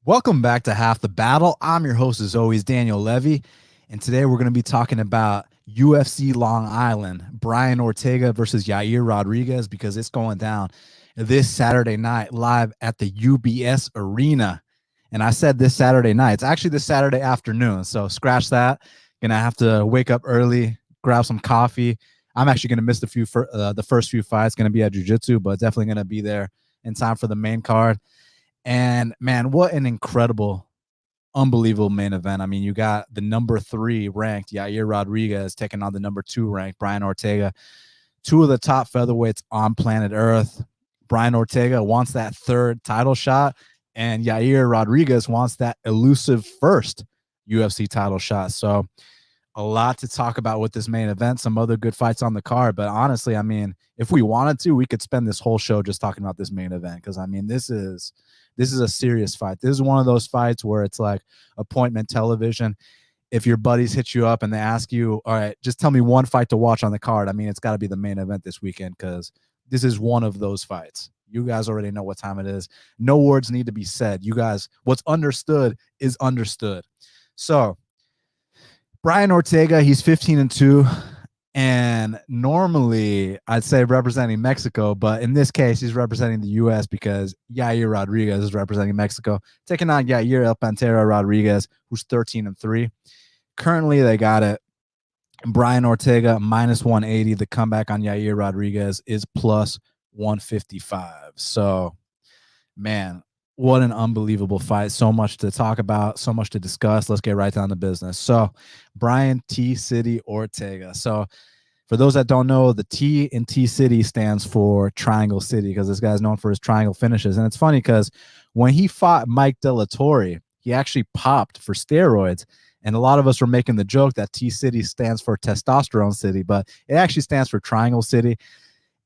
Welcome back to Half the Battle. I'm your host, as always, Daniel Levy, and today we're going to be talking about UFC Long Island, Brian Ortega versus Yair Rodriguez, because it's going down this Saturday night live at the UBS Arena. And I said this Saturday night. It's actually this Saturday afternoon, so scratch that. Gonna have to wake up early, grab some coffee. I'm actually gonna miss the first few fights. Gonna be at jiu-jitsu, but definitely gonna be there in time for the main card. And man, what an incredible, unbelievable main event. I mean, you got the number 3 ranked Yair Rodriguez taking on the number 2 ranked Brian Ortega, two of the top featherweights on planet Earth. Brian Ortega wants that 3rd title shot, and Yair Rodriguez wants that elusive first UFC title shot. So a lot to talk about with this main event, some other good fights on the card. But honestly, I mean, if we wanted to, we could spend this whole show just talking about this main event, because I mean, this is a serious fight. This is one of those fights where it's like appointment television. If your buddies hit you up and they ask you, all right, just tell me one fight to watch on the card, I mean, it's got to be the main event this weekend, because this is one of those fights. You guys already know what time it is. No words need to be said. You guys, what's understood is understood. So Brian Ortega, he's 15-2, and normally I'd say representing Mexico, but in this case, he's representing the U.S. because Yair Rodriguez is representing Mexico, taking on Yair El Pantera Rodriguez, who's 13-3. Currently, they got it. Brian Ortega minus 180. The comeback on Yair Rodriguez is plus 155. So, man, what an unbelievable fight. So much to talk about, so much to discuss. Let's get right down to business. So, Brian T City Ortega. So, for those that don't know, the T in T City stands for Triangle City, because this guy's known for his triangle finishes. And it's funny because when he fought Mike De La Torre, he actually popped for steroids. And a lot of us were making the joke that T City stands for Testosterone City, but it actually stands for Triangle City.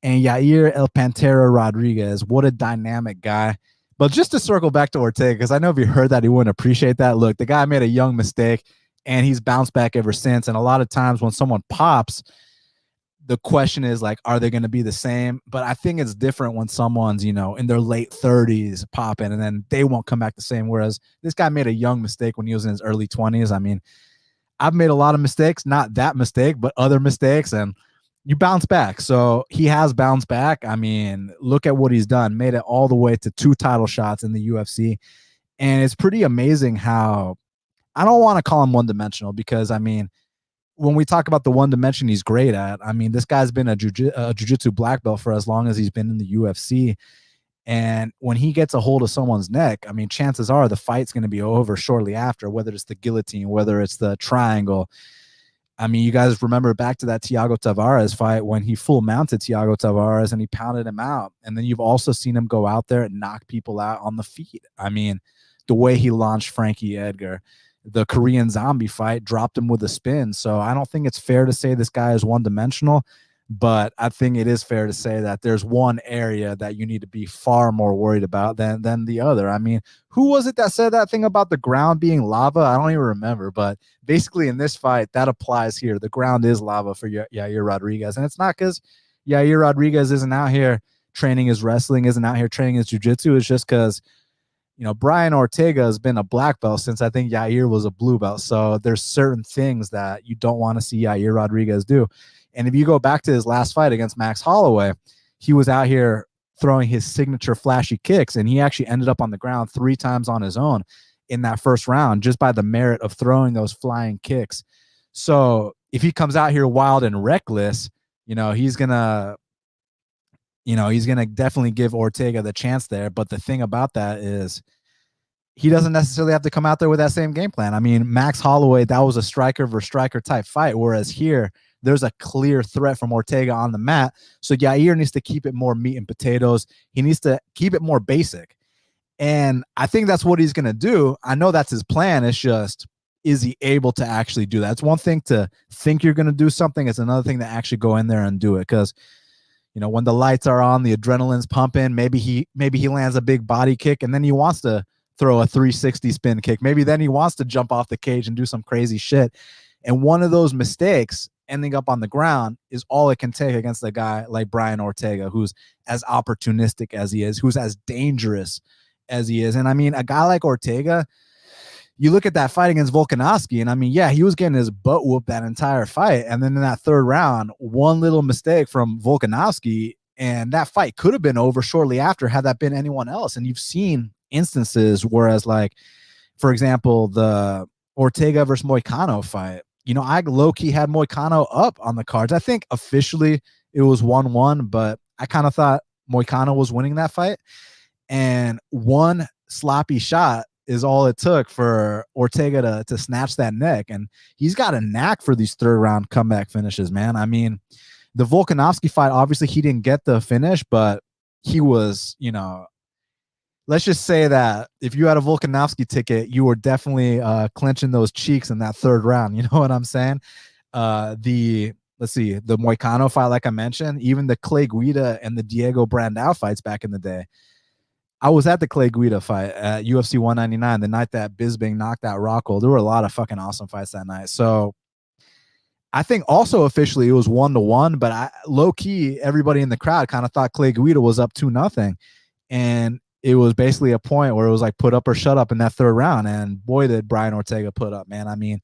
And Yair El Pantera Rodriguez, what a dynamic guy. But just to circle back to Ortega, because I know if you heard that, he wouldn't appreciate that. Look, the guy made a young mistake, and he's bounced back ever since. And a lot of times when someone pops, the question is, like, are they going to be the same? But I think it's different when someone's, you know, in their late 30s popping, and then they won't come back the same. Whereas this guy made a young mistake when he was in his early 20s. I mean, I've made a lot of mistakes, not that mistake, but other mistakes, and you bounce back. So he has bounced back. I mean, look at what he's done. Made it all the way to 2 title shots in the UFC. And it's pretty amazing how, I don't want to call him one-dimensional, because, I mean, when we talk about the one dimension he's great at, I mean, this guy's been a jiu-jitsu black belt for as long as he's been in the UFC. And when he gets a hold of someone's neck, I mean, chances are the fight's going to be over shortly after, whether it's the guillotine, whether it's the triangle. I mean, you guys remember back to that Thiago Tavares fight when he full mounted Thiago Tavares and he pounded him out. And then you've also seen him go out there and knock people out on the feet. I mean, the way he launched Frankie Edgar, the Korean zombie fight, dropped him with a spin. So I don't think it's fair to say this guy is one-dimensional, but I think it is fair to say that there's one area that you need to be far more worried about than the other. I mean, who was it that said that thing about the ground being lava? I don't even remember, but basically in this fight, that applies here. The ground is lava for Yair Rodriguez, and it's not because Yair Rodriguez isn't out here training his wrestling, isn't out here training his jiu-jitsu. It's just because, you know, Brian Ortega has been a black belt since I think Yair was a blue belt. So there's certain things that you don't want to see Yair Rodriguez do. And if you go back to his last fight against Max Holloway, he was out here throwing his signature flashy kicks, and he actually ended up on the ground 3 times on his own in that first round just by the merit of throwing those flying kicks. So if he comes out here wild and reckless, you know, he's going to definitely give Ortega the chance there. But the thing about that is he doesn't necessarily have to come out there with that same game plan. I mean, Max Holloway, that was a striker versus striker type fight, whereas here there's a clear threat from Ortega on the mat. So Yair needs to keep it more meat and potatoes. He needs to keep it more basic. And I think that's what he's going to do. I know that's his plan. It's just, is he able to actually do that? It's one thing to think you're going to do something. It's another thing to actually go in there and do it. Because, you know, when the lights are on, the adrenaline's pumping, maybe he lands a big body kick, and then he wants to throw a 360 spin kick. Maybe then he wants to jump off the cage and do some crazy shit. And one of those mistakes ending up on the ground is all it can take against a guy like Brian Ortega, who's as opportunistic as he is, who's as dangerous as he is. And I mean, a guy like Ortega, you look at that fight against Volkanovski, and I mean, yeah, he was getting his butt whooped that entire fight. And then in that third round, one little mistake from Volkanovski, and that fight could have been over shortly after had that been anyone else. And you've seen instances, whereas, like, for example, the Ortega versus Moicano fight, you know, I low-key had Moicano up on the cards. I think officially it was 1-1, but I kind of thought Moicano was winning that fight. And one sloppy shot is all it took for Ortega to snatch that neck. And he's got a knack for these third round comeback finishes, man. I mean, the Volkanovski fight, obviously he didn't get the finish, but he was, you know, let's just say that if you had a Volkanovski ticket, you were definitely clenching those cheeks in that third round. You know what I'm saying? Let's see, the Moicano fight, like I mentioned, even the Clay Guida and the Diego Brandao fights back in the day. I was at the Clay Guida fight at UFC 199, the night that Bisping knocked out Rockhold. There were a lot of fucking awesome fights that night. So I think also officially it was 1-1, but low key, everybody in the crowd kind of thought Clay Guida was up 2-0. And it was basically a point where it was like put up or shut up in that third round. And boy, did Brian Ortega put up, man. I mean,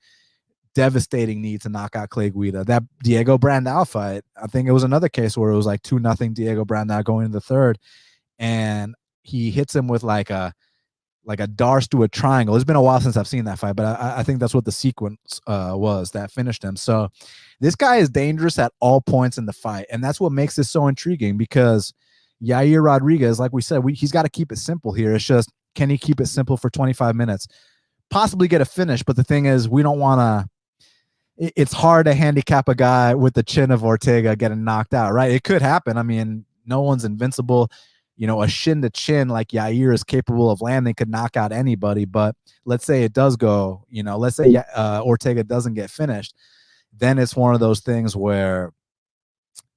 devastating need to knock out Clay Guida. That Diego Brandao fight, I think it was another case where it was like 2-0 Diego Brandao going into the third. And he hits him with like a darce to a triangle. It's been a while since I've seen that fight, but I think that's what the sequence was that finished him. So this guy is dangerous at all points in the fight, and that's what makes this so intriguing, because Yair Rodriguez, like we said, he's got to keep it simple here. It's just, can he keep it simple for 25 minutes? Possibly get a finish, but the thing is, we don't want to. It's hard to handicap a guy with the chin of Ortega getting knocked out, right? It could happen. I mean, no one's invincible. You know, a shin to chin like Yair is capable of landing could knock out anybody. But let's say it does go, you know, let's say Ortega doesn't get finished. Then it's one of those things where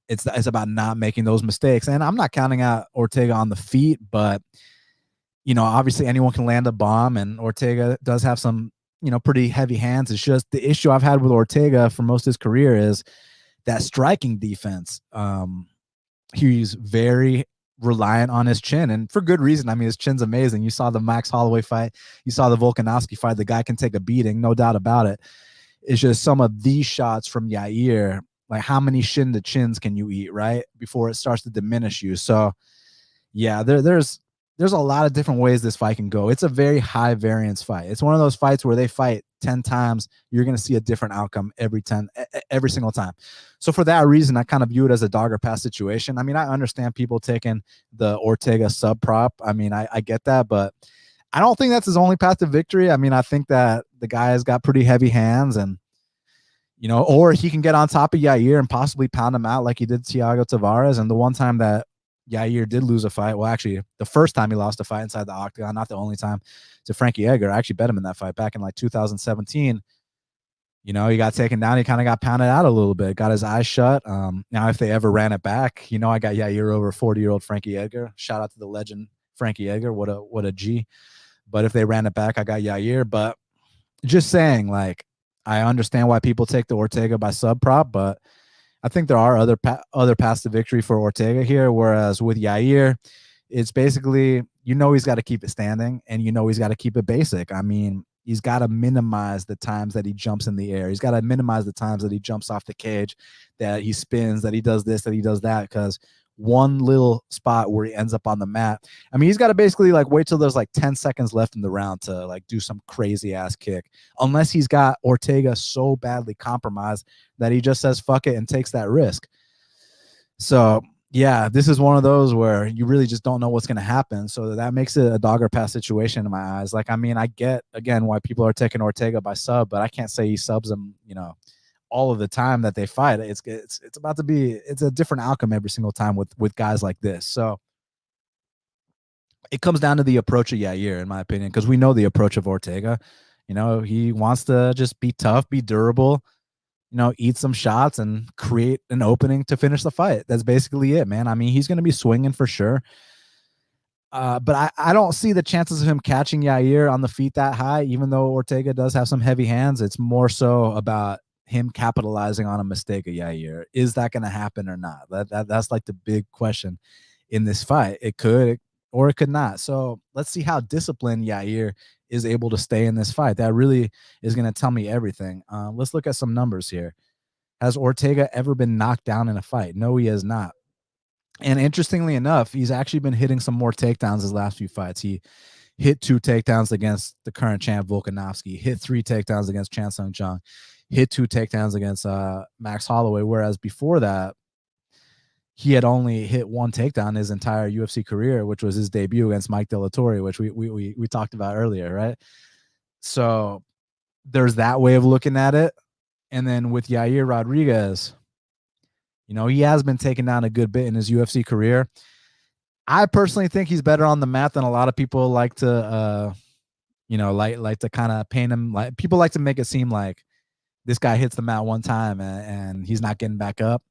it's about not making those mistakes. And I'm not counting out Ortega on the feet, but, you know, obviously anyone can land a bomb, and Ortega does have some, you know, pretty heavy hands. It's just the issue I've had with Ortega for most of his career is that striking defense. He's very reliant on his chin, and for good reason. I mean, his chin's amazing. You saw the Max Holloway fight, you saw the Volkanovski fight. The guy can take a beating, no doubt about it. It's just some of these shots from Yair, like how many shin to chins can you eat, right, before it starts to diminish you. So yeah, there's a lot of different ways this fight can go. It's a very high variance fight. It's one of those fights where they fight 10 times, you're going to see a different outcome every single time. So for that reason, I kind of view it as a dog or pass situation. I mean, I understand people taking the Ortega sub prop. I mean, I get that, but I don't think that's his only path to victory. I mean, I think that the guy has got pretty heavy hands, and, you know, or he can get on top of Yair and possibly pound him out like he did Thiago Tavares. And the one time that Yair did lose a fight, well, actually, the first time he lost a fight inside the octagon, not the only time, to Frankie Edgar. I actually bet him in that fight back in like 2017. You know, he got taken down. He kind of got pounded out a little bit, got his eyes shut. Now, if they ever ran it back, you know, I got Yair over 40-year-old Frankie Edgar. Shout out to the legend Frankie Edgar. What a G. But if they ran it back, I got Yair. But just saying, like, I understand why people take the Ortega by sub prop, but I think there are other paths to victory for Ortega here. Whereas with Yair, it's basically, you know, he's got to keep it standing, and you know he's got to keep it basic. I mean, he's got to minimize the times that he jumps in the air. He's got to minimize the times that he jumps off the cage, that he spins, that he does this, that he does that, because one little spot where he ends up on the mat, I mean, he's got to basically like wait till there's like 10 seconds left in the round to like do some crazy ass kick, unless he's got Ortega so badly compromised that he just says fuck it and takes that risk. So yeah, this is one of those where you really just don't know what's going to happen. So that makes it a dog or pass situation in my eyes. Like, I mean, I get again why people are taking Ortega by sub, but I can't say he subs him, you know, all of the time that they fight. It's about to be, it's a different outcome every single time with guys like this. So it comes down to the approach of Yair, in my opinion, because we know the approach of Ortega. You know, he wants to just be tough, be durable, you know, eat some shots and create an opening to finish the fight. That's basically it, man. I mean, he's going to be swinging for sure. But I don't see the chances of him catching Yair on the feet that high, even though Ortega does have some heavy hands. It's more so about him capitalizing on a mistake of Yair. Is that going to happen or not? That's like the big question in this fight. It could. or it could not. So let's see how disciplined Yair is able to stay in this fight. That really is going to tell me everything. Let's look at some numbers here. Has Ortega ever been knocked down in a fight? No, he has not. And interestingly enough, he's actually been hitting some more takedowns his last few fights. He hit 2 takedowns against the current champ Volkanovski, hit 3 takedowns against Chan Sung Jung, hit 2 takedowns against Max Holloway, whereas before that, he had only hit 1 takedown his entire UFC career, which was his debut against Mike De La Torre, which we talked about earlier, right? So there's that way of looking at it. And then with Yair Rodriguez, you know, he has been taken down a good bit in his UFC career. I personally think he's better on the mat than a lot of people like to, you know, like to kind of paint him. Like people like to make it seem like this guy hits the mat one time and he's not getting back up.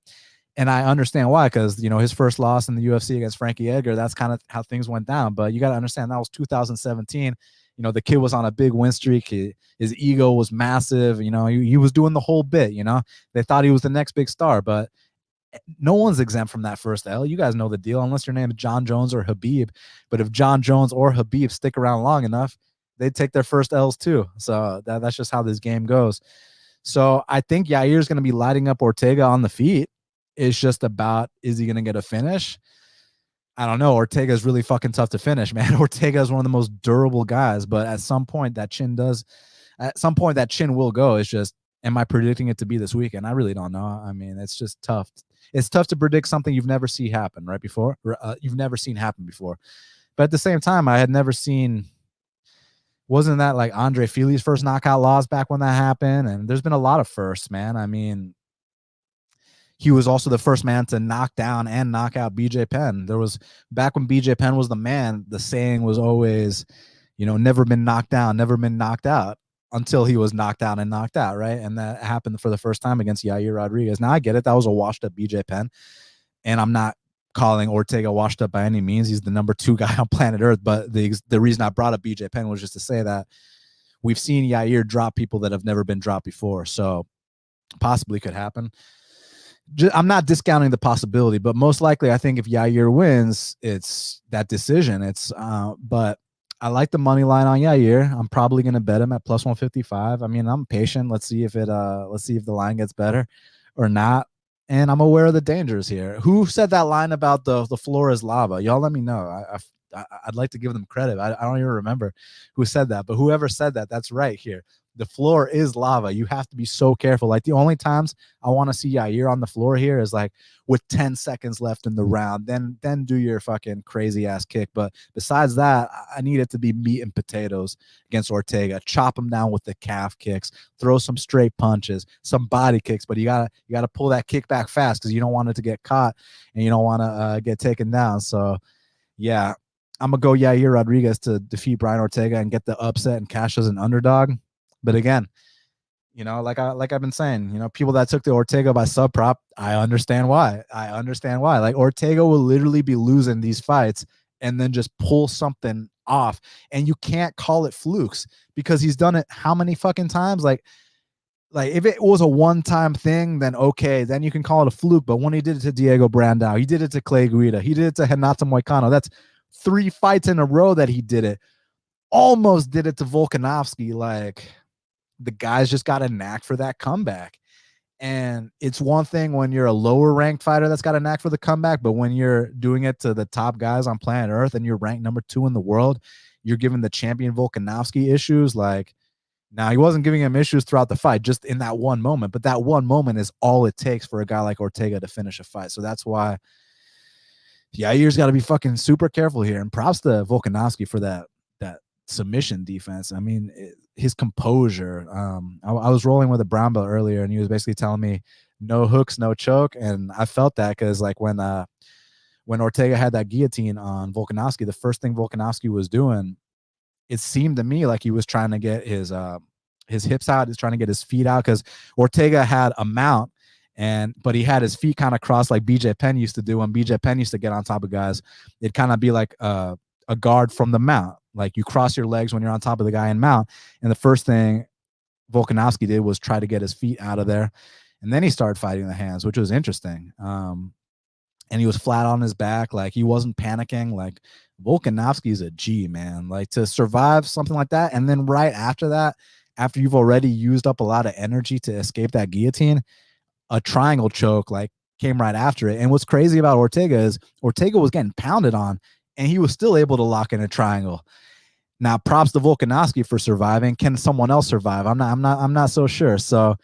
And I understand why, because, you know, his first loss in the UFC against Frankie Edgar, that's kind of how things went down. But you got to understand that was 2017. You know, the kid was on a big win streak. His ego was massive. You know, he was doing the whole bit, you know. They thought he was the next big star, but no one's exempt from that first L. You guys know the deal, unless your name is John Jones or Habib. But if John Jones or Habib stick around long enough, they'd take their first L's too. So that's just how this game goes. So I think Yair's going to be lighting up Ortega on the feet. It's just about, is he going to get a finish? I don't know. Ortega is really fucking tough to finish, man. Ortega is one of the most durable guys, but at some point that chin will go. It's just, am I predicting it to be this weekend? I really don't know. I mean, it's just tough. It's tough to predict something you've never seen happen before. You've never seen happen before. But at the same time, I had never seen, wasn't that like Andre Fili's first knockout loss back when that happened? And there's been a lot of firsts, man. I mean, he was also the first man to knock down and knock out BJ Penn. There was, back when BJ Penn was the man, the saying was always, you know, never been knocked down, never been knocked out, until he was knocked out and knocked out, right? And that happened for the first time against Yair Rodriguez. Now I get it. That was a washed up BJ Penn. And I'm not calling Ortega washed up by any means. He's the number 2 guy on planet Earth. But the reason I brought up BJ Penn was just to say that we've seen Yair drop people that have never been dropped before. So possibly could happen. I'm not discounting the possibility, but most likely I think if Yair wins, it's that decision. But I like the money line on Yair. I'm probably going to bet him at plus 155. I mean, I'm patient. Let's see if the line gets better or not. And I'm aware of the dangers here. Who said that line about the floor is lava? Y'all let me know. I'd like to give them credit. I don't even remember who said that, but whoever said that, that's right here. The floor is lava. You have to be so careful. Like the only times I want to see Yair on the floor here is like with 10 seconds left in the round. Then do your fucking crazy ass kick. But besides that, I need it to be meat and potatoes against Ortega. Chop him down with the calf kicks. Throw some straight punches, some body kicks. But you gotta pull that kick back fast because you don't want it to get caught and you don't want to get taken down. So yeah, I'm gonna go Yair Rodriguez to defeat Brian Ortega and get the upset and cash as an underdog. But again, you know, like I've been saying, you know, people that took the Ortega by sub prop, I understand why. Like Ortega will literally be losing these fights and then just pull something off. And you can't call it flukes because he's done it how many fucking times? Like if it was a one-time thing, then okay, then you can call it a fluke. But when he did it to Diego Brandao, he did it to Clay Guida, he did it to Renato Moicano. That's 3 fights in a row that he did it. Almost did it to Volkanovski. Like, the guy's just got a knack for that comeback. And it's one thing when you're a lower ranked fighter that's got a knack for the comeback, but when you're doing it to the top guys on planet Earth and you're ranked number 2 in the world, you're giving the champion Volkanovski issues. Like, now he wasn't giving him issues throughout the fight, just in that one moment, but that one moment is all it takes for a guy like Ortega to finish a fight. So that's why Yair's got to be fucking super careful here. And props to Volkanovski for that submission defense. I mean, his composure. I was rolling with a brown belt earlier, and he was basically telling me no hooks, no choke, and I felt that because like when Ortega had that guillotine on Volkanovski, the first thing Volkanovski was doing, it seemed to me like he was trying to get his hips out, he's trying to get his feet out because Ortega had a mount. But he had his feet kind of crossed like BJ Penn used to do. When BJ Penn used to get on top of guys, it'd kind of be like a guard from the mount. Like you cross your legs when you're on top of the guy in mount. And the first thing Volkanovski did was try to get his feet out of there. And then he started fighting the hands, which was interesting. And he was flat on his back. Like he wasn't panicking. Like Volkanovski is a G, man. Like, to survive something like that, and then right after that, after you've already used up a lot of energy to escape that guillotine, a triangle choke like came right after it. And what's crazy about Ortega is Ortega was getting pounded on, and he was still able to lock in a triangle. Now, props to Volkanovski for surviving. Can someone else survive? I'm not so sure. So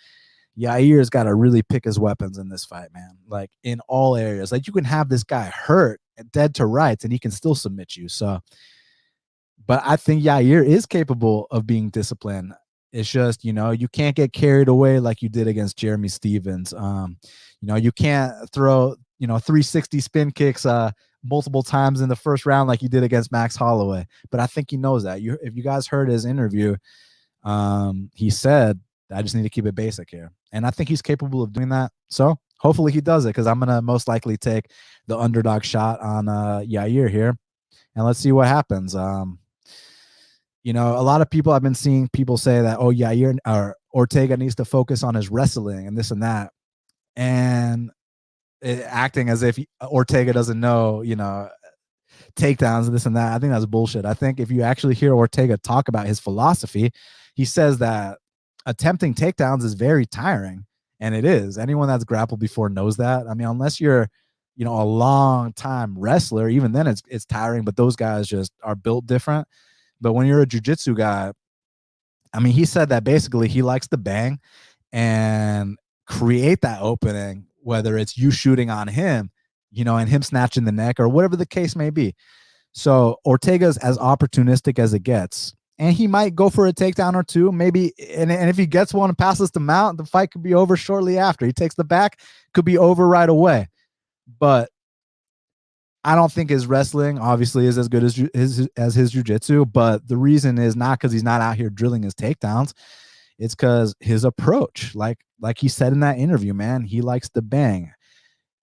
Yair's got to really pick his weapons in this fight, man. Like, in all areas. Like, you can have this guy hurt, dead to rights, and he can still submit you. So, but I think Yair is capable of being disciplined. It's just, you can't get carried away like you did against Jeremy Stevens. You can't throw, 360 spin kicks multiple times in the first round like you did against Max Holloway. But I think he knows that. If you guys heard his interview, he said, I just need to keep it basic here. And I think he's capable of doing that. So hopefully he does it, because I'm going to most likely take the underdog shot on Yair here. And let's see what happens. A lot of people, I've been seeing people say that, oh, Yair or Ortega needs to focus on his wrestling and this and that. And acting as if Ortega doesn't know, takedowns and this and that. I think that's bullshit. I think if you actually hear Ortega talk about his philosophy, he says that attempting takedowns is very tiring, and it is. Anyone that's grappled before knows that. I mean, unless you're, a long time wrestler, even then it's tiring, but those guys just are built different. But when you're a jiu-jitsu guy, I mean, he said that basically he likes to bang and create that opening, whether it's you shooting on him, and him snatching the neck or whatever the case may be. So Ortega's as opportunistic as it gets. And he might go for a takedown or two, maybe. And if he gets one and passes the mount, the fight could be over shortly after. He takes the back, could be over right away. But I don't think his wrestling obviously is as good as his jiu-jitsu. But the reason is not because he's not out here drilling his takedowns. It's because his approach, like he said in that interview, man, he likes to bang.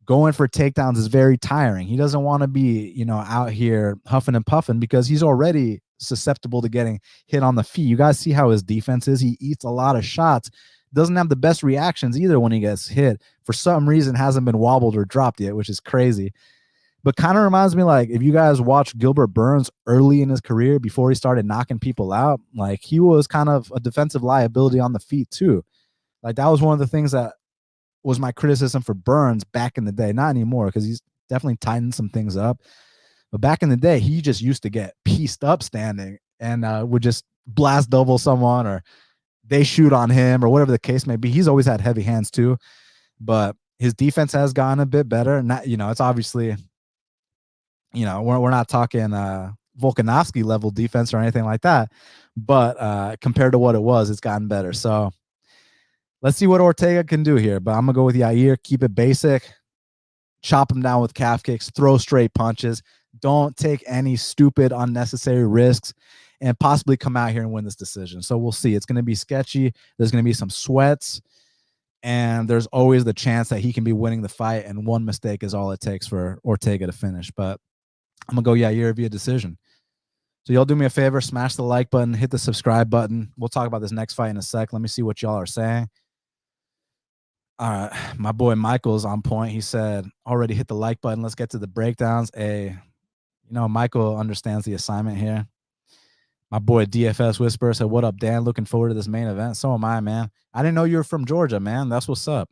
Going for takedowns is very tiring. He doesn't want to be, out here huffing and puffing, because he's already susceptible to getting hit on the feet. You guys see how his defense is. He eats a lot of shots. Doesn't have the best reactions either when he gets hit. For some reason, hasn't been wobbled or dropped yet, which is crazy. But kind of reminds me, like, if you guys watch Gilbert Burns early in his career before he started knocking people out, like, he was kind of a defensive liability on the feet too. Like, that was one of the things that was my criticism for Burns back in the day. Not anymore, because he's definitely tightened some things up. But back in the day, he just used to get pieced up standing and would just blast double someone, or they shoot on him, or whatever the case may be. He's always had heavy hands too, but his defense has gotten a bit better. Not, it's obviously, we're not talking Volkanovski level defense or anything like that, but compared to what it was, it's gotten better. So let's see what Ortega can do here. But I'm going to go with Yair. Keep it basic. Chop him down with calf kicks. Throw straight punches. Don't take any stupid, unnecessary risks, and possibly come out here and win this decision. So we'll see. It's going to be sketchy. There's going to be some sweats. And there's always the chance that he can be winning the fight, and one mistake is all it takes for Ortega to finish. But I'm going to go Yair via decision. So y'all do me a favor, smash the like button, hit the subscribe button. We'll talk about this next fight in a sec. Let me see what y'all are saying. All right, my boy Michael's on point. He said, already hit the like button. Let's get to the breakdowns. Michael understands the assignment here. My boy DFS Whisperer said, what up, Dan? Looking forward to this main event. So am I, man. I didn't know you were from Georgia, man. That's what's up.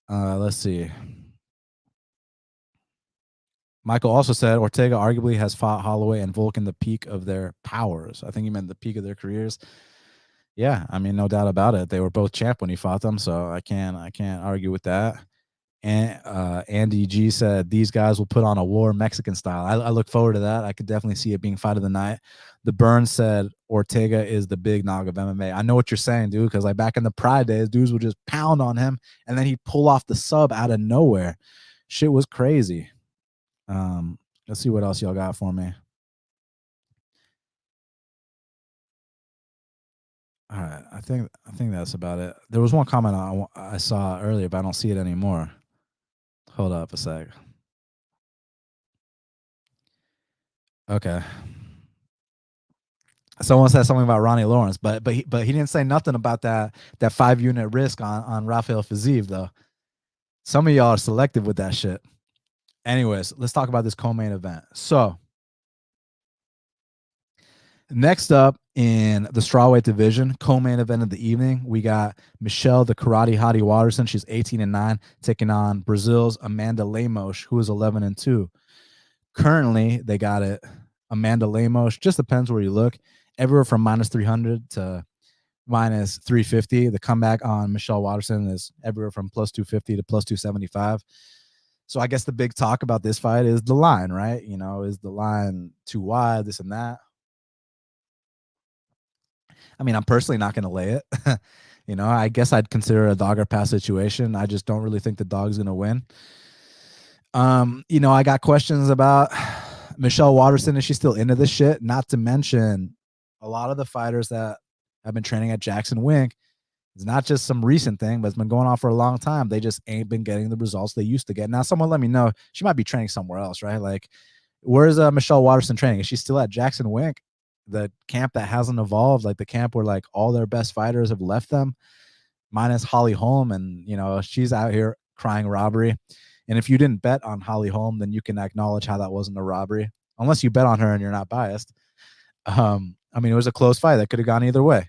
Let's see. Michael also said Ortega arguably has fought Holloway and Volkan the peak of their powers. I think he meant the peak of their careers. Yeah, I mean, no doubt about it. They were both champ when he fought them, so I can't argue with that. And Andy G said these guys will put on a war Mexican style. I look forward to that. I could definitely see it being fight of the night. The Burns said Ortega is the big nog of MMA. I know what you're saying, dude, because like back in the Pride days, dudes would just pound on him and then he'd pull off the sub out of nowhere. Shit was crazy. Let's see what else y'all got for me. All right, I think that's about it. There was one comment I saw earlier, but I don't see it anymore. Hold up a sec. Okay. Someone said something about Ronnie Lawrence, but he didn't say nothing about that 5-unit risk on Rafael Fiziev though. Some of y'all are selective with that shit. Anyways, let's talk about this co-main event. So Next up in the strawweight division, co-main event of the evening, we got Michelle, the karate hottie Waterson. She's 18-9, taking on Brazil's Amanda Lemos, who is 11-2. Currently, they got it. Amanda Lemos, just depends where you look, everywhere from -300 to -350. The comeback on Michelle Waterson is everywhere from +250 to +275. So I guess the big talk about this fight is the line, right? Is the line too wide, this and that? I mean, I'm personally not going to lay it. I guess I'd consider it a dog or pass situation. I just don't really think the dog's going to win. I got questions about Michelle Waterson. Is she still into this shit? Not to mention a lot of the fighters that have been training at Jackson Wink. It's not just some recent thing, but it's been going on for a long time. They just ain't been getting the results they used to get. Now, someone let me know. She might be training somewhere else, right? Like, where's Michelle Waterson training? Is she still at Jackson Wink? The camp that hasn't evolved, like the camp where like all their best fighters have left them, minus Holly Holm, and she's out here crying robbery. And if you didn't bet on Holly Holm, then you can acknowledge how that wasn't a robbery, unless you bet on her and you're not biased. I mean, it was a close fight that could have gone either way.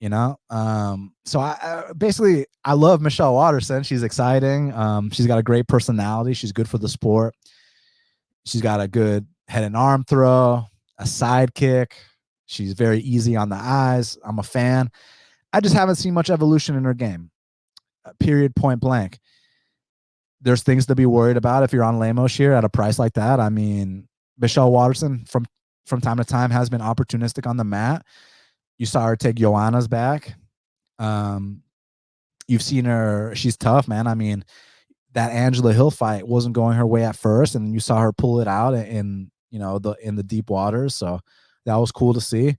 So I basically I love Michelle Waterson. She's exciting. She's got a great personality. She's good for the sport. She's got a good head and arm throw, a side kick. She's very easy on the eyes. I'm a fan. I just haven't seen much evolution in her game. Period, point blank. There's things to be worried about if you're on Lemos here at a price like that. I mean, Michelle Waterson from time to time has been opportunistic on the mat. You saw her take Joanna's back. You've seen her. She's tough, man. I mean, that Angela Hill fight wasn't going her way at first, and you saw her pull it out in the deep waters. So that was cool to see.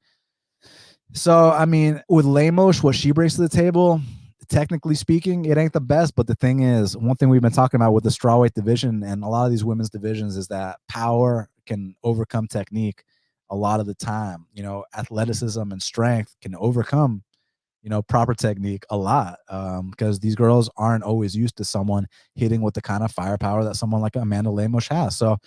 So I mean, with Lemos, what she brings to the table, technically speaking, it ain't the best. But the thing is, one thing we've been talking about with the strawweight division and a lot of these women's divisions is that power can overcome technique a lot of the time. Athleticism and strength can overcome proper technique a lot, because these girls aren't always used to someone hitting with the kind of firepower that someone like Amanda Lemos has. So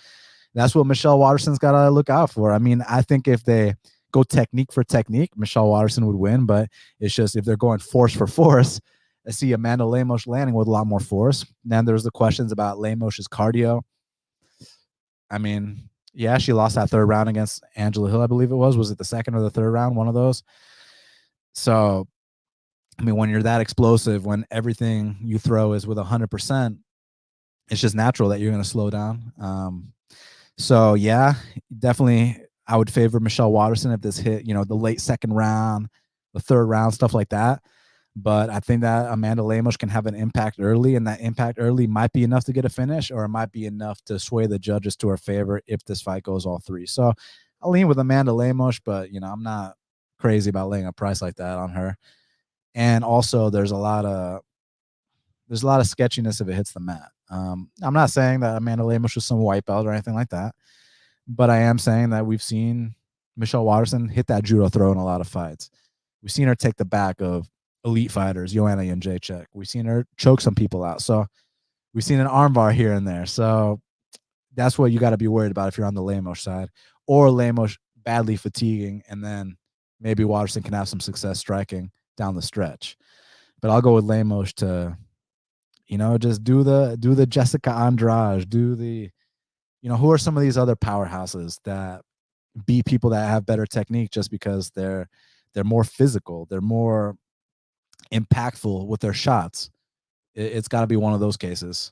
that's what Michelle Waterson's got to look out for. I mean, I think if they go technique for technique, Michelle Waterson would win, but it's just if they're going force for force, I see Amanda Lemos landing with a lot more force. Then there's the questions about Lemos's cardio. I mean, yeah, she lost that third round against Angela Hill, I believe it was. Was it the second or the third round? One of those. So, I mean, when you're that explosive, when everything you throw is with 100%, it's just natural that you're going to slow down. So, yeah, definitely I would favor Michelle Waterson if this hit, the late second round, the third round, stuff like that. But I think that Amanda Lemos can have an impact early, and that impact early might be enough to get a finish, or it might be enough to sway the judges to her favor if this fight goes all three. So I'll lean with Amanda Lemos, but I'm not crazy about laying a price like that on her. And also, there's a lot of sketchiness if it hits the mat. I'm not saying that Amanda Lemos was some white belt or anything like that, but I am saying that we've seen Michelle Waterson hit that judo throw in a lot of fights. We've seen her take the back of elite fighters, Joanna and Jacek. We've seen her choke some people out. So we've seen an armbar here and there. So that's what you got to be worried about if you're on the Lemos side, or Lemos badly fatiguing, and then maybe Waterson can have some success striking down the stretch. But I'll go with Lemos to, just do the Jessica Andrade, do the, who are some of these other powerhouses that beat people that have better technique just because they're more physical, they're more impactful with their shots. It's got to be one of those cases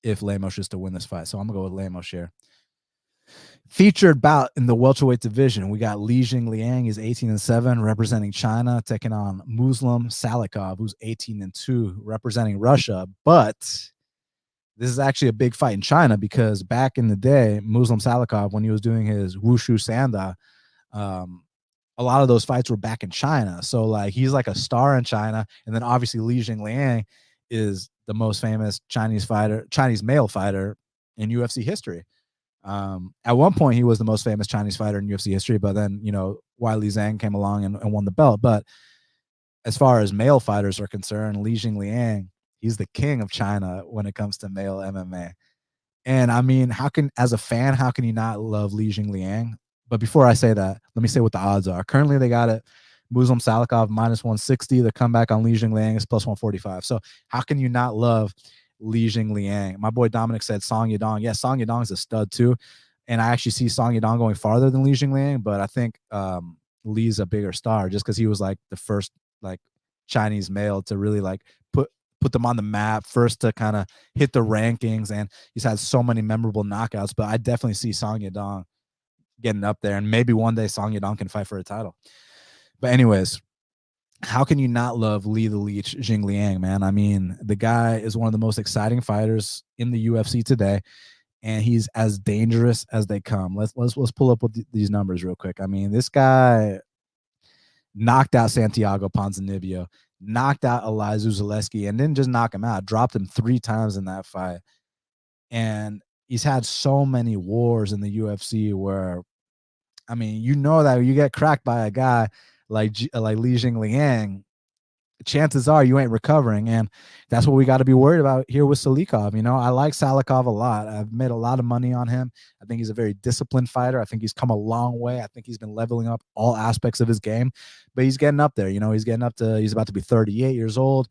if Lemos is to win this fight. So I'm going to go with Lemos here. Featured bout in the welterweight division, we got Jingliang, is 18-7, representing China, taking on Muslim Salikhov, who's 18-2, representing Russia. But this is actually a big fight in China, because back in the day, Muslim Salikhov, when he was doing his Wushu Sanda, a lot of those fights were back in China. So like he's like a star in China. And then obviously Jingliang is the most famous Chinese male fighter in UFC history. At one point he was the most famous Chinese fighter in UFC history, but then, Weili Zhang came along and won the belt. But as far as male fighters are concerned, Jingliang, he's the king of China when it comes to male MMA. And I mean, as a fan, how can you not love Jingliang? But before I say that, let me say what the odds are. Currently, they got it. Muslim Salikhov minus 160. The comeback on Li Jingliang is plus 145. So how can you not love Li Jingliang? My boy Dominic said Song Yadong. Yeah, Song Yadong is a stud too. And I actually see Song Yadong going farther than Li Jingliang, but I think Li's a bigger star just because he was like the first like Chinese male to really like put them on the map, first to kind of hit the rankings, and he's had so many memorable knockouts. But I definitely see Song Yadong getting up there, and maybe one day Song Yadong can fight for a title. But anyways, how can you not love Li the Leech Jingliang, man? I mean, the guy is one of the most exciting fighters in the UFC today, and he's as dangerous as they come. Let's pull up with these numbers real quick. I mean, this guy knocked out Santiago Ponzinibbio, knocked out Elizeu Zaleski, and didn't just knock him out, dropped him 3 times in that fight. And he's had so many wars in the UFC where, I mean, you know that you get cracked by a guy like Li Jingliang, chances are you ain't recovering, and that's what we got to be worried about here with Salikhov. You know, I like Salikhov a lot. I've made a lot of money on him. I think he's a very disciplined fighter. I think he's come a long way. I think he's been leveling up all aspects of his game, but he's getting up there. You know, he's about to be 38 years old.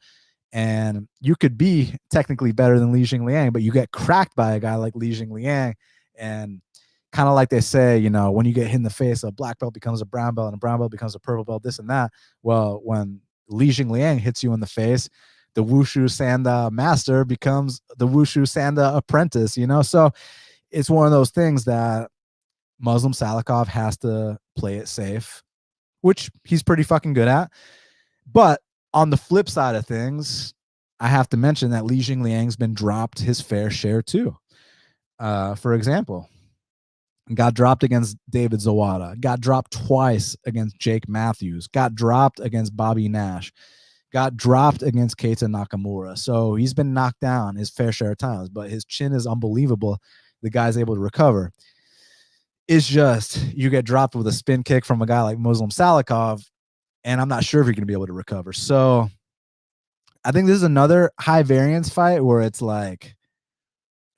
And you could be technically better than Li Jingliang, but you get cracked by a guy like Li Jingliang. And kind of like they say, you know, when you get hit in the face, a black belt becomes a brown belt and a brown belt becomes a purple belt, this and that. Well, when Li Jingliang hits you in the face, the Wushu Sanda master becomes the Wushu Sanda apprentice, you know? So it's one of those things that Muslim Salikhov has to play it safe, which he's pretty fucking good at. But on the flip side of things, I have to mention that Li Jingliang's been dropped his fair share too. For example, got dropped against David Zawada, got dropped twice against Jake Matthews, got dropped against Bobby Nash, got dropped against Keita Nakamura. So he's been knocked down his fair share of times, but his chin is unbelievable. The guy's able to recover. It's just you get dropped with a spin kick from a guy like Muslim Salikhov, and I'm not sure if you're going to be able to recover. So I think this is another high variance fight where it's like,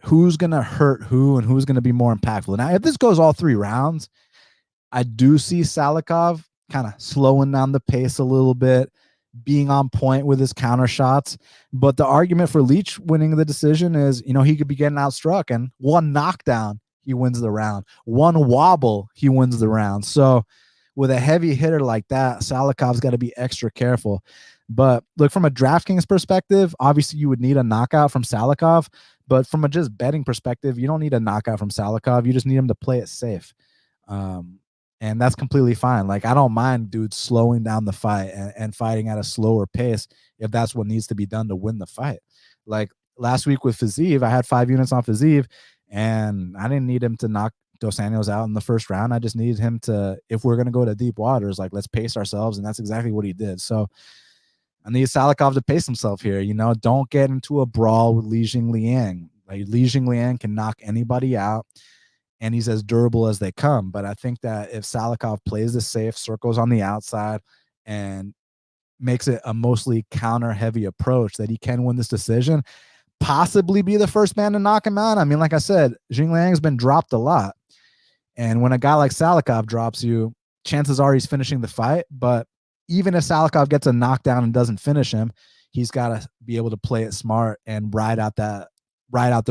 who's going to hurt who and who's going to be more impactful. Now, if this goes all 3 rounds, I do see Salikhov kind of slowing down the pace a little bit, being on point with his counter shots. But the argument for Leach winning the decision is, you know, he could be getting outstruck, and one knockdown, he wins the round. One wobble, he wins the round. So with a heavy hitter like that, Salikhov's got to be extra careful. But look, from a DraftKings perspective, obviously you would need a knockout from Salikhov. But from a just betting perspective, you don't need a knockout from Salikhov. You just need him to play it safe. And that's completely fine. Like, I don't mind dudes slowing down the fight and fighting at a slower pace if that's what needs to be done to win the fight. Like last week with Fiziev, I had 5 units on Fiziev, and I didn't need him to knock Dos Anjos out in the first round. I just needed him to, if we're going to go to deep waters, like, let's pace ourselves. And that's exactly what he did. So I need Salikhov to pace himself here. You know, don't get into a brawl with Li Jingliang. Like, Li Jingliang can knock anybody out, and he's as durable as they come. But I think that if Salikhov plays the safe, circles on the outside, and makes it a mostly counter-heavy approach, that he can win this decision, possibly be the first man to knock him out. I mean, like I said, Jingliang's been dropped a lot. And when a guy like Salikhov drops you, chances are he's finishing the fight. But even if Salikhov gets a knockdown and doesn't finish him, he's got to be able to play it smart and ride out the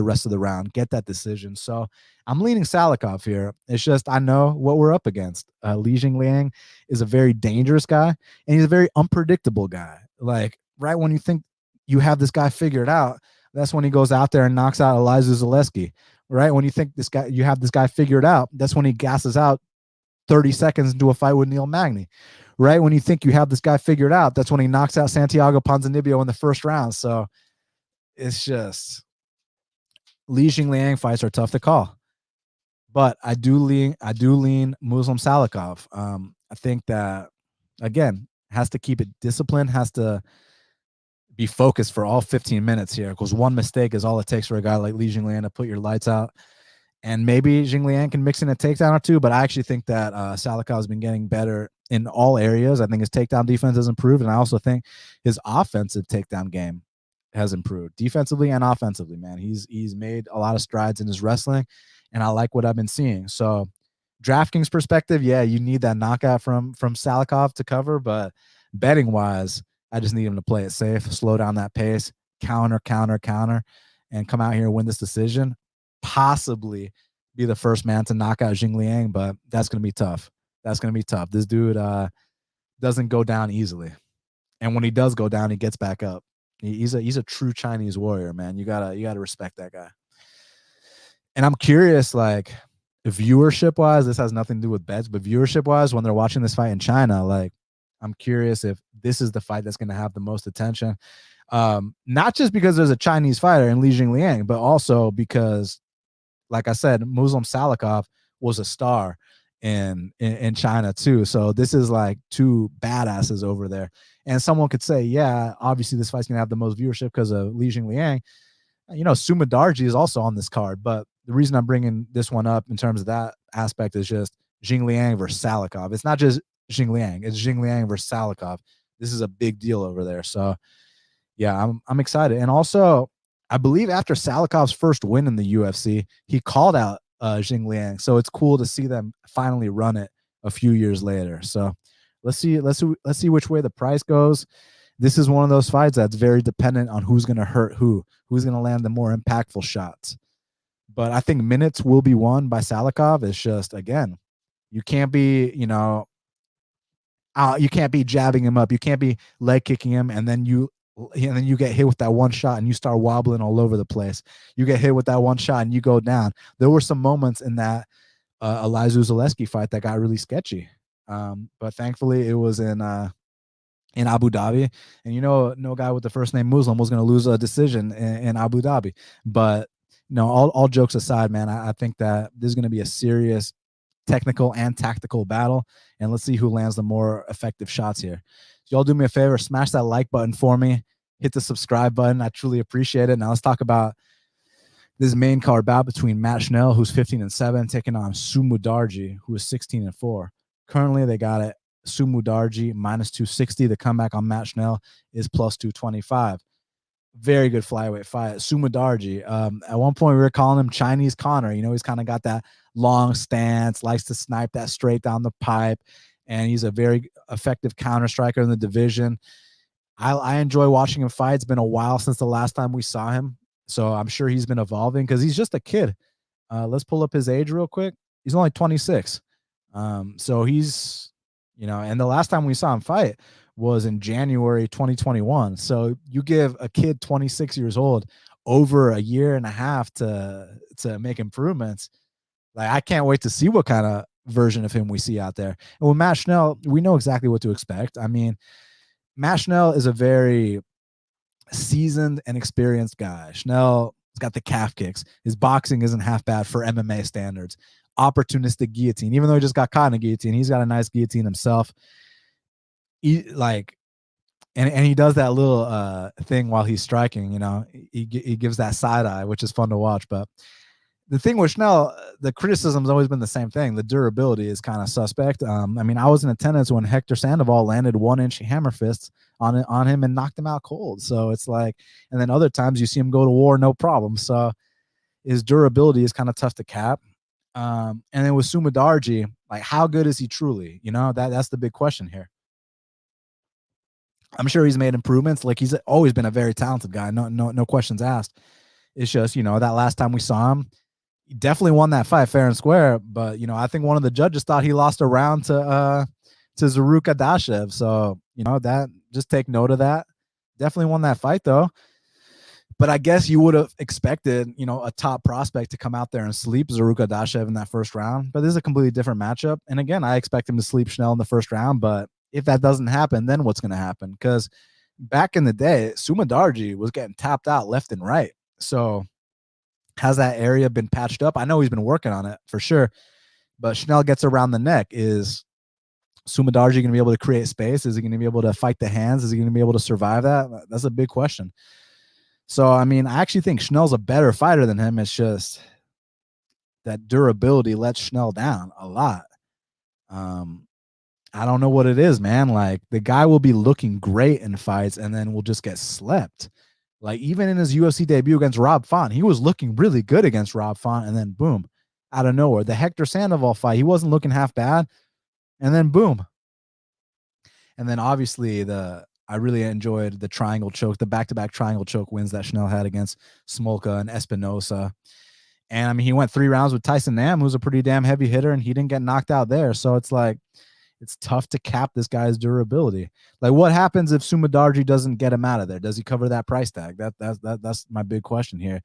rest of the round, get that decision. So I'm leaning Salikhov here. It's just, I know what we're up against. Li Jingliang is a very dangerous guy, and he's a very unpredictable guy. Like, right when you think you have this guy figured out, that's when he goes out there and knocks out Elizeu Zaleski. Right when you think you have this guy figured out, that's when he gasses out 30 seconds into a fight with Neil Magny. Right when you think you have this guy figured out, that's when he knocks out Santiago Ponzinibbio in the first round. So it's just, Li Jingliang fights are tough to call, but I do lean Muslim Salikhov. I think that, again, has to keep it disciplined, has to be focused for all 15 minutes here, because one mistake is all it takes for a guy like Li Jingliang to put your lights out. And maybe Jingliang can mix in a takedown or two, but I actually think that Salikhov has been getting better in all areas. I think his takedown defense has improved, and I also think his offensive takedown game has improved, defensively and offensively. Man, he's made a lot of strides in his wrestling, and I like what I've been seeing. So DraftKings perspective, yeah, you need that knockout from Salikhov to cover, but betting wise, I just need him to play it safe, slow down that pace, counter, and come out here and win this decision. Possibly be the first man to knock out Jingliang, but that's going to be tough. This dude doesn't go down easily. And when he does go down, he gets back up. He's a true Chinese warrior, man. You gotta respect that guy. And I'm curious, like, viewership wise, this has nothing to do with bets, but viewership wise, when they're watching this fight in China, like, I'm curious if this is the fight that's going to have the most attention. Not just because there's a Chinese fighter in Li Jingliang, but also because, like I said, Muslim Salikhov was a star in China too. So this is like two badasses over there. And someone could say, yeah, obviously this fight's going to have the most viewership because of Li Jingliang. You know, Mudaerji is also on this card, but the reason I'm bringing this one up in terms of that aspect is just Jingliang versus Salikhov. It's not just Jingliang, it's Jingliang versus Salikhov. This is a big deal over there. So yeah, I'm excited. And also, I believe after Salikhov's first win in the UFC, he called out Jingliang. So it's cool to see them finally run it a few years later. So let's see which way the price goes. This is one of those fights that's very dependent on who's going to hurt who's going to land the more impactful shots. But I think minutes will be won by Salikhov. It's just, again, you can't be, you can't be jabbing him up. You can't be leg kicking him, and then you get hit with that one shot and you start wobbling all over the place. You get hit with that one shot and you go down. There were some moments in that Elizeu Zaleski fight that got really sketchy. But thankfully it was in Abu Dhabi, and no guy with the first name Muslim was going to lose a decision in Abu Dhabi. But no, all jokes aside, man, I think that this is going to be a serious technical and tactical battle, and let's see who lands the more effective shots here. So y'all do me a favor, smash that like button for me, hit the subscribe button. I truly appreciate it. Now let's talk about this main card bout between Matt Schnell, who's 15-7, taking on Mudaerji, who is 16-4. Currently, they got it Mudaerji minus 260. The comeback on Matt Schnell is plus 225. Very good flyweight fight. Mudaerji, at one point we were calling him Chinese Connor. He's kind of got that long stance, likes to snipe that straight down the pipe, and he's a very effective counter striker in the division. I enjoy watching him fight. It's been a while since the last time we saw him, so I'm sure he's been evolving because he's just a kid. Let's pull up his age real quick. He's only 26. So he's, and the last time we saw him fight was in January 2021. So you give a kid 26 years old over a year and a half to make improvements. Like, I can't wait to see what kind of version of him we see out there. And with Matt Schnell, we know exactly what to expect. I mean, Matt Schnell is a very seasoned and experienced guy. Schnell's got the calf kicks. His boxing isn't half bad for MMA standards. Opportunistic guillotine. Even though he just got caught in a guillotine, he's got a nice guillotine himself. He he does that little thing while he's striking. He gives that side eye, which is fun to watch. But the thing with Schnell, the criticism's always been the same thing. The durability is kind of suspect. I mean, I was in attendance when Hector Sandoval landed 1-inch hammer fists on him and knocked him out cold. So it's like, and then other times you see him go to war, no problem. So his durability is kind of tough to cap. And then with Mudaerji, like, how good is he truly? That's the big question here. I'm sure he's made improvements. Like, he's always been a very talented guy. No questions asked. It's just, that last time we saw him, he definitely won that fight fair and square. But, I think one of the judges thought he lost a round to Zaruka Dashev. So, that, just take note of that. Definitely won that fight though. But I guess you would have expected, a top prospect to come out there and sleep Zaruka Dashev in that first round. But this is a completely different matchup. And again, I expect him to sleep Schnell in the first round. But if that doesn't happen, then what's going to happen? Because back in the day, Mudaerji was getting tapped out left and right. So has that area been patched up? I know he's been working on it for sure. But Schnell gets around the neck. Is Mudaerji going to be able to create space? Is he going to be able to fight the hands? Is he going to be able to survive that? That's a big question. So, I mean, I actually think Schnell's a better fighter than him. It's just that durability lets Schnell down a lot. I don't know what it is, man. Like, the guy will be looking great in fights and then will just get slept. Like, even in his UFC debut against Rob Font, he was looking really good against Rob Font, and then boom, out of nowhere. The Hector Sandoval fight, he wasn't looking half bad, and then boom. And then obviously I really enjoyed the triangle choke, the back-to-back triangle choke wins that Schnell had against Smolka and Espinosa. And I mean, he went 3 rounds with Tyson Nam, who's a pretty damn heavy hitter, and he didn't get knocked out there. So it's like, it's tough to cap this guy's durability. Like, what happens if Mudaerji doesn't get him out of there? Does he cover that price tag? That's my big question here.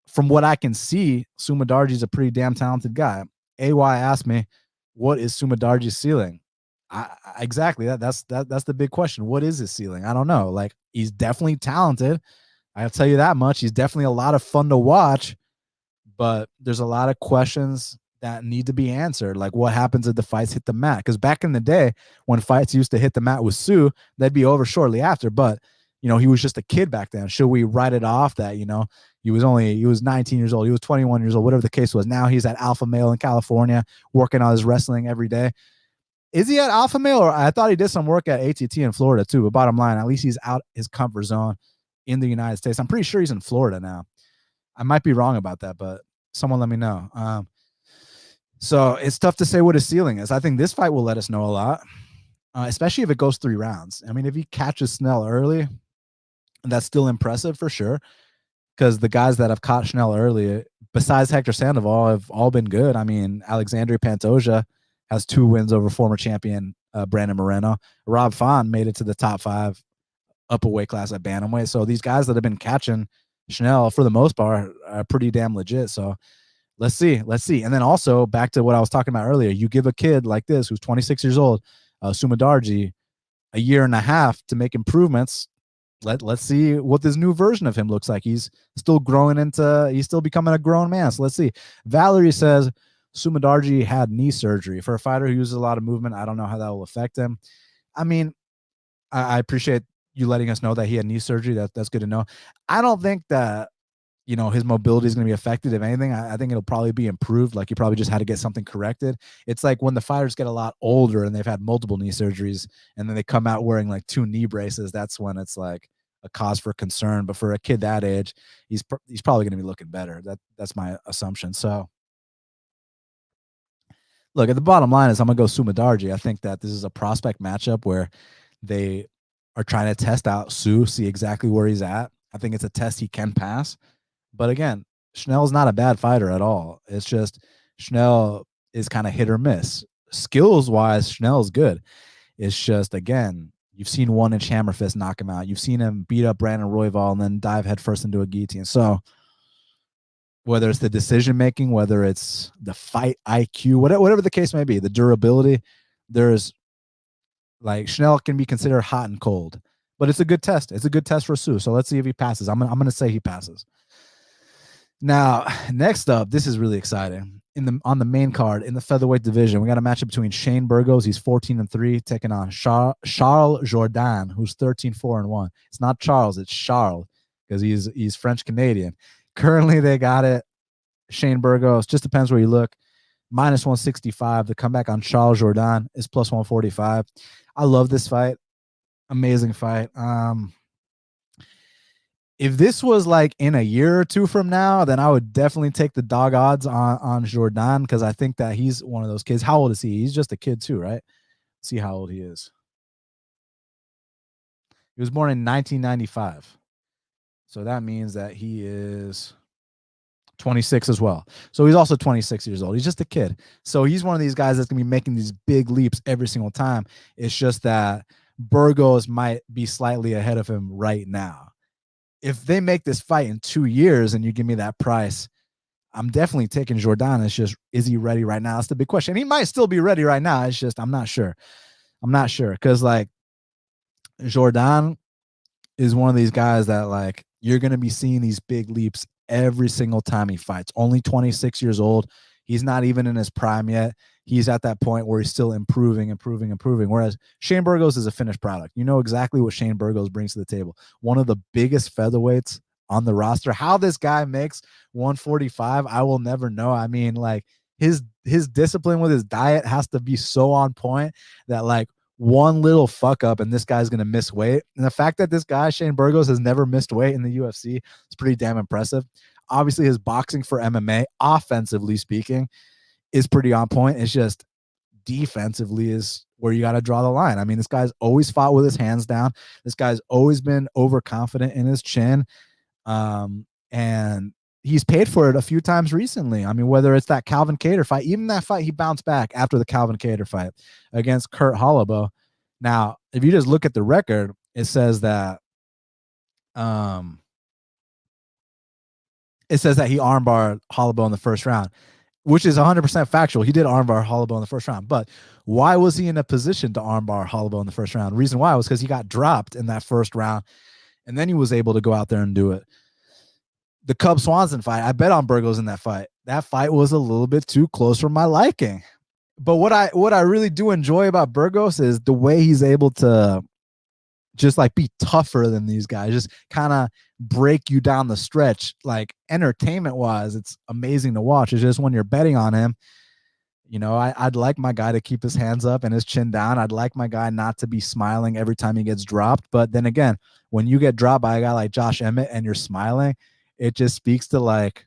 From what I can see, Mudaerji is a pretty damn talented guy. AY asked me, what is Mudaerji's ceiling? Exactly. That's the big question. What is his ceiling? I don't know. Like, he's definitely talented. I'll tell you that much. He's definitely a lot of fun to watch, but there's a lot of questions that need to be answered. Like, what happens if the fights hit the mat? Because back in the day, when fights used to hit the mat with Sue, they'd be over shortly after. But, you know, he was just a kid back then. Should we write it off that, you know, he was 19 years old, he was 21 years old, whatever the case was. Now he's at Alpha Male in California, working on his wrestling every day. Is he at Alpha Male? Or I thought he did some work at ATT in Florida too. But bottom line, at least he's out his comfort zone in the United States. I'm pretty sure he's in Florida now. I might be wrong about that, but someone let me know. So it's tough to say what his ceiling is. I think this fight will let us know a lot, especially if it goes 3 rounds. I mean, if he catches Schnell early, that's still impressive for sure, because the guys that have caught Schnell early, besides Hector Sandoval, have all been good. I mean, Alexandre Pantoja has 2 wins over former champion Brandon Moreno. Rob Font made it to the top 5 upper weight class at bantamweight. So these guys that have been catching Schnell, for the most part, are pretty damn legit. So let's see. And then also, back to what I was talking about earlier, you give a kid like this, who's 26 years old, Mudaerji, a year and a half to make improvements. Let's see what this new version of him looks like. He's still becoming a grown man. So let's see. Valerie says Mudaerji had knee surgery. For a fighter who uses a lot of movement, I don't know how that will affect him. I mean, I appreciate you letting us know that he had knee surgery. That's good to know. I don't think that, you know, his mobility is going to be affected. If anything, I think it'll probably be improved. Like, he probably just had to get something corrected. It's like when the fighters get a lot older and they've had multiple knee surgeries and then they come out wearing like 2 knee braces. That's when it's like a cause for concern. But for a kid that age, he's probably going to be looking better. That's my assumption. So look, at the bottom line is I'm going to go Mudaerji. I think that this is a prospect matchup where they are trying to test out Sue, see exactly where he's at. I think it's a test he can pass. But again, Schnell's not a bad fighter at all. It's just Schnell is kind of hit or miss. Skills-wise, Schnell's good. It's just, again, you've seen 1-inch hammer fist knock him out. You've seen him beat up Brandon Royval and then dive headfirst into a guillotine. So whether it's the decision-making, whether it's the fight IQ, whatever the case may be, the durability, there's, like, Schnell can be considered hot and cold. But it's a good test. It's a good test for Sue. So let's see if he passes. I'm gonna say he passes. Now, next up, this is really exciting. On the main card, in the featherweight division, we got a matchup between Shane Burgos, he's 14-3, taking on Charles Jourdain, who's 13-4-1. It's not Charles, it's Charles, because he's French Canadian. Currently, they got it. Shane Burgos, just depends where you look, -165. The comeback on Charles Jourdain is +145. I love this fight. Amazing fight. If this was like in a year or 2 from now, then I would definitely take the dog odds on Jourdain, because I think that he's one of those kids. How old is he? He's just a kid too, right? Let's see how old he is. He was born in 1995. So that means that he is 26 as well. So he's also 26 years old. He's just a kid. So he's one of these guys that's going to be making these big leaps every single time. It's just that Burgos might be slightly ahead of him right now. If they make this fight in 2 years and you give me that price, I'm definitely taking Jourdain. It's just, is he ready right now? That's the big question. And he might still be ready right now. It's just, I'm not sure. Because, like, Jourdain is one of these guys that, like, you're going to be seeing these big leaps every single time he fights. Only 26 years old. He's not even in his prime yet. He's at that point where he's still improving. Whereas Shane Burgos is a finished product. You know exactly what Shane Burgos brings to the table. One of the biggest featherweights on the roster. How this guy makes 145, I will never know. I mean, like, his discipline with his diet has to be so on point that, like, one little fuck up and this guy's going to miss weight. And the fact that this guy, Shane Burgos, has never missed weight in the UFC is pretty damn impressive. Obviously, his boxing for MMA, offensively speaking, is pretty on point. It's just defensively is where you got to draw the line. I mean, this guy's always fought with his hands down. This guy's always been overconfident in his chin. And he's paid for it a few times recently. I mean, whether it's that Calvin Kattar fight, even that fight, he bounced back after the Calvin Kattar fight against Kurt Holloway. Now, if you just look at the record, it says that he armbarred Holloway in the first round, which is 100% factual. He did armbar Holloway in the first round. But why was he in a position to armbar Holloway in the first round? The reason why was because he got dropped in that first round, and then he was able to go out there and do it. The Cub Swanson fight, I bet on Burgos in that fight. That fight was a little bit too close for my liking. But what I really do enjoy about Burgos is the way he's able to just like be tougher than these guys, just kind of break you down the stretch. Like entertainment wise, it's amazing to watch. It's just when you're betting on him, you know, I'd like my guy to keep his hands up and his chin down. I'd like my guy not to be smiling every time he gets dropped. But then again, when you get dropped by a guy like Josh Emmett and you're smiling, it just speaks to like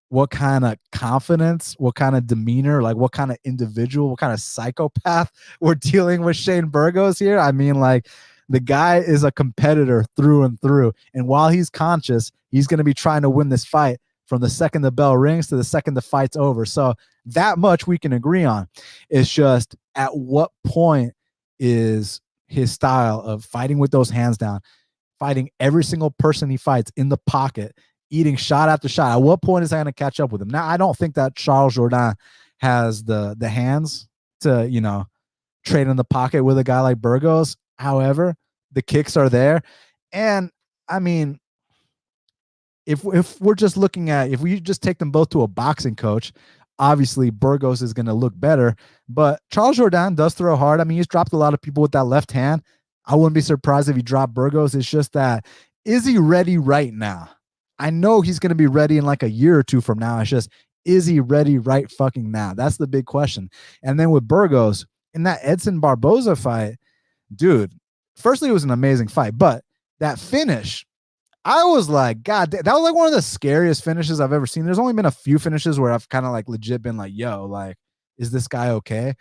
what kind of confidence, what kind of demeanor, like what kind of individual, what kind of psychopath we're dealing with Shane Burgos here. I mean, like the guy is a competitor through and through. And while he's conscious, he's going to be trying to win this fight from the second the bell rings to the second the fight's over. So that much we can agree on. It's just at what point is his style of fighting with those hands down, fighting every single person he fights in the pocket, eating shot after shot. At what point is that going to catch up with him? Now, I don't think that Charles Jourdain has the hands to, you know, trade in the pocket with a guy like Burgos. However, the kicks are there. And I mean, if we're just looking at, if we just take them both to a boxing coach, obviously Burgos is going to look better. But Charles Jourdain does throw hard. I mean, he's dropped a lot of people with that left hand. I wouldn't be surprised if he dropped Burgos. It's just that, is he ready right now? I know he's going to be ready in like a year or two from now. It's just, is he ready right fucking now? That's the big question. And then with Burgos, in that Edson Barboza fight, dude, firstly, it was an amazing fight. But that finish, I was like, God, that was like one of the scariest finishes I've ever seen. There's only been a few finishes where I've kind of like legit been like, yo, like, is this guy okay?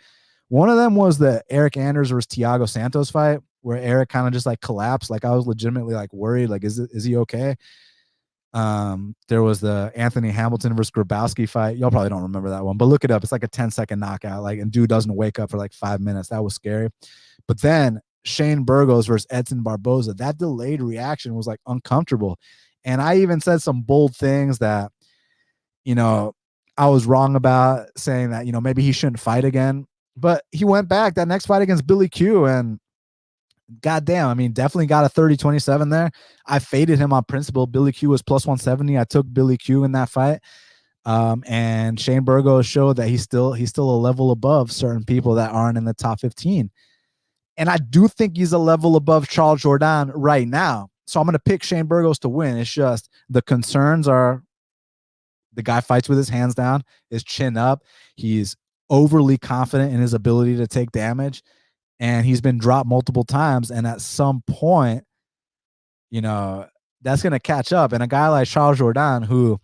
One of them was the Eric Anders versus Thiago Santos fight where Eric kind of just like collapsed. Like I was legitimately like worried, like, is he okay? There was the Anthony Hamilton versus Grabowski fight. Y'all probably don't remember that one, but look it up. It's like a 10-second knockout. Like, and dude doesn't wake up for like 5 minutes. That was scary. But then Shane Burgos versus Edson Barboza, that delayed reaction was like uncomfortable. And I even said some bold things that, you know, I was wrong about, saying that, you know, maybe he shouldn't fight again. But he went back that next fight against Billy Q, and goddamn, I mean, definitely got a 30-27 there. I faded him on principle. Billy Q was plus 170. I took Billy Q in that fight. And Shane Burgos showed that he's still a level above certain people that aren't in the top 15. And I do think he's a level above Charles Jourdain right now. So I'm going to pick Shane Burgos to win. It's just the concerns are the guy fights with his hands down, his chin up. He's overly confident in his ability to take damage. And he's been dropped multiple times. And at some point, you know, that's going to catch up. And a guy like Charles Jourdain, who,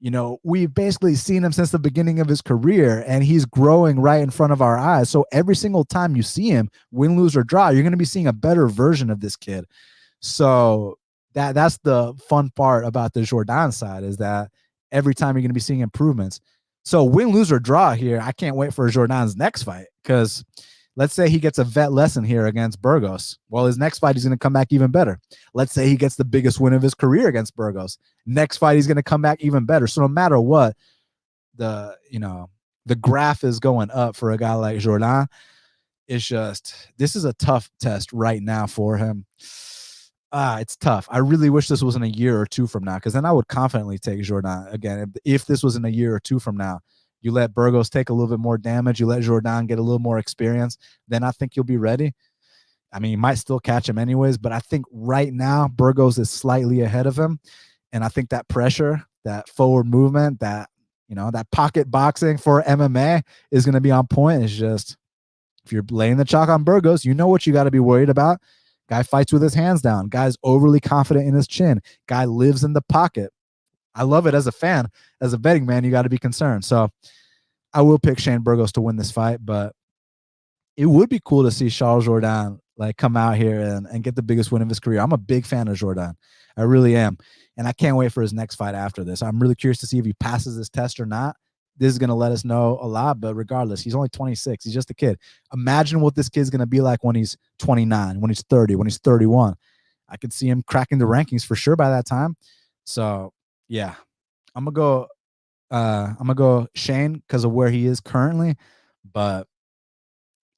you know, we've basically seen him since the beginning of his career, and he's growing right in front of our eyes. So every single time you see him, win, lose, or draw, you're going to be seeing a better version of this kid. So that's the fun part about the Jourdain side, is that every time you're going to be seeing improvements. So win, lose, or draw here, I can't wait for Jourdain's next fight, because let's say he gets a vet lesson here against Burgos. Well, his next fight, he's going to come back even better. Let's say he gets the biggest win of his career against Burgos. Next fight, he's going to come back even better. So no matter what, the graph is going up for a guy like Jourdain. It's just, this is a tough test right now for him. It's tough. I really wish this wasn't a year or two from now, because then I would confidently take Jourdain again. If this was in a year or two from now, you let Burgos take a little bit more damage, you let Jourdain get a little more experience, then I think you'll be ready. I mean, you might still catch him anyways, but I think right now Burgos is slightly ahead of him. And I think that pressure, that forward movement, that, you know, that pocket boxing for MMA is going to be on point. It's just, if you're laying the chalk on Burgos, you know what you got to be worried about. Guy fights with his hands down. Guy's overly confident in his chin. Guy lives in the pocket. I love it as a fan. As a betting man, you got to be concerned. So I will pick Shane Burgos to win this fight, but it would be cool to see Charles Jourdain like come out here and get the biggest win of his career. I'm a big fan of Jourdain. I really am. And I can't wait for his next fight after this. I'm really curious to see if he passes this test or not. This is going to let us know a lot, but regardless, he's only 26. He's just a kid. Imagine what this kid's going to be like when he's 29, when he's 30, when he's 31. I could see him cracking the rankings for sure by that time. So, yeah. I'm going to go Shane because of where he is currently, but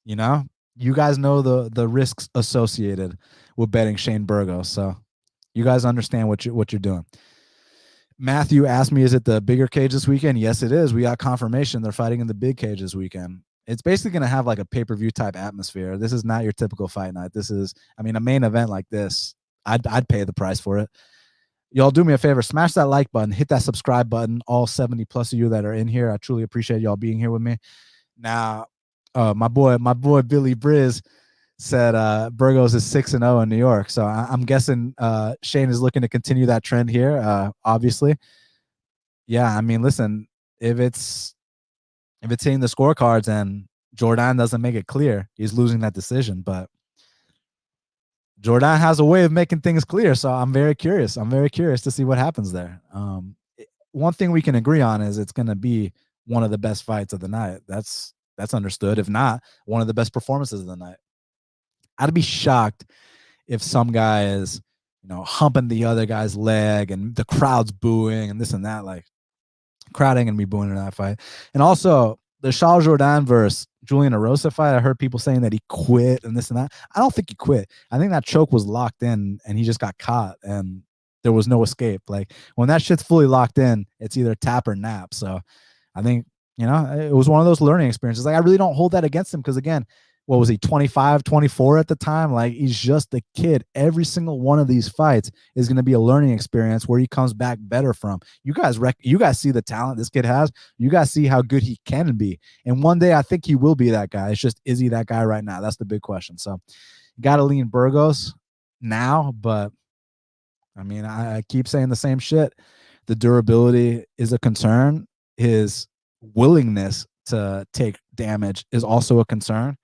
you know, you guys know the risks associated with betting Shane Burgos, so you guys understand what you're doing. Matthew asked me, is it the bigger cage this weekend? Yes, it is. We got confirmation they're fighting in the big cage this weekend. It's basically going to have like a pay-per-view type atmosphere. This is not your typical fight night. This is, I mean, a main event like this, I'd pay the price for it. Y'all do me a favor, smash that like button, hit that subscribe button, all 70 plus of you that are in here. I truly appreciate y'all being here with me. Now, my boy Billy Briz said Burgos is 6-0 in New York. So I'm guessing Shane is looking to continue that trend here, obviously. Yeah, I mean, listen, if it's hitting the scorecards and Jourdain doesn't make it clear, he's losing that decision. But Jourdain has a way of making things clear. So I'm very curious. I'm very curious to see what happens there. One thing we can agree on is it's going to be one of the best fights of the night. That's understood. If not, one of the best performances of the night. I'd be shocked if some guy is, humping the other guy's leg and the crowd's booing and this and that. Like, crowd ain't gonna be booing in that fight. And also, the Charles Jourdain versus Julian Erosa fight, I heard people saying that he quit and this and that. I don't think he quit. I think that choke was locked in and he just got caught and there was no escape. Like, when that shit's fully locked in, it's either tap or nap. So I think, it was one of those learning experiences. Like, I really don't hold that against him because, again, what was he, 25, 24 at the time? Like, he's just a kid. Every single one of these fights is going to be a learning experience where he comes back better from. You guys see the talent this kid has. You guys see how good he can be. And one day I think he will be that guy. It's just, is he that guy right now? That's the big question. So you got to lean Burgos now, but I mean, I keep saying the same shit. The durability is a concern. His willingness to take damage is also a concern.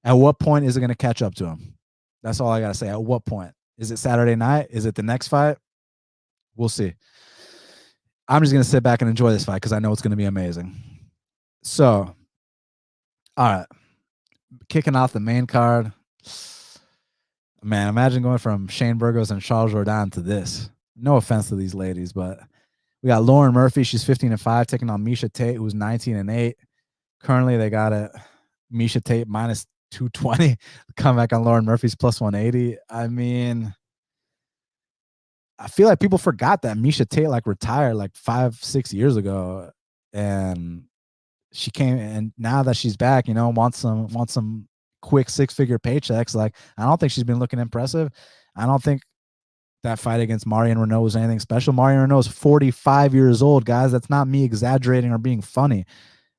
At what point is it going to catch up to him? That's all I got to say. At what point? Is it Saturday night? Is it the next fight? We'll see. I'm just going to sit back and enjoy this fight because I know it's going to be amazing. So, all right. Kicking off the main card. Man, imagine going from Shane Burgos and Charles Jourdain to this. No offense to these ladies, but we got Lauren Murphy. She's 15-5, taking on Miesha Tate, who's 19-8. Currently, they got a Miesha Tate minus 220. Comeback on Lauren Murphy's plus 180. I mean, I feel like people forgot that Miesha Tate retired 5-6 years ago, and she came, and now that she's back, wants some quick 6-figure paychecks. Like, I don't think she's been looking impressive. I don't think that fight against Marion Renault was anything special. Marion Renault is 45 years old, guys. That's not me exaggerating or being funny.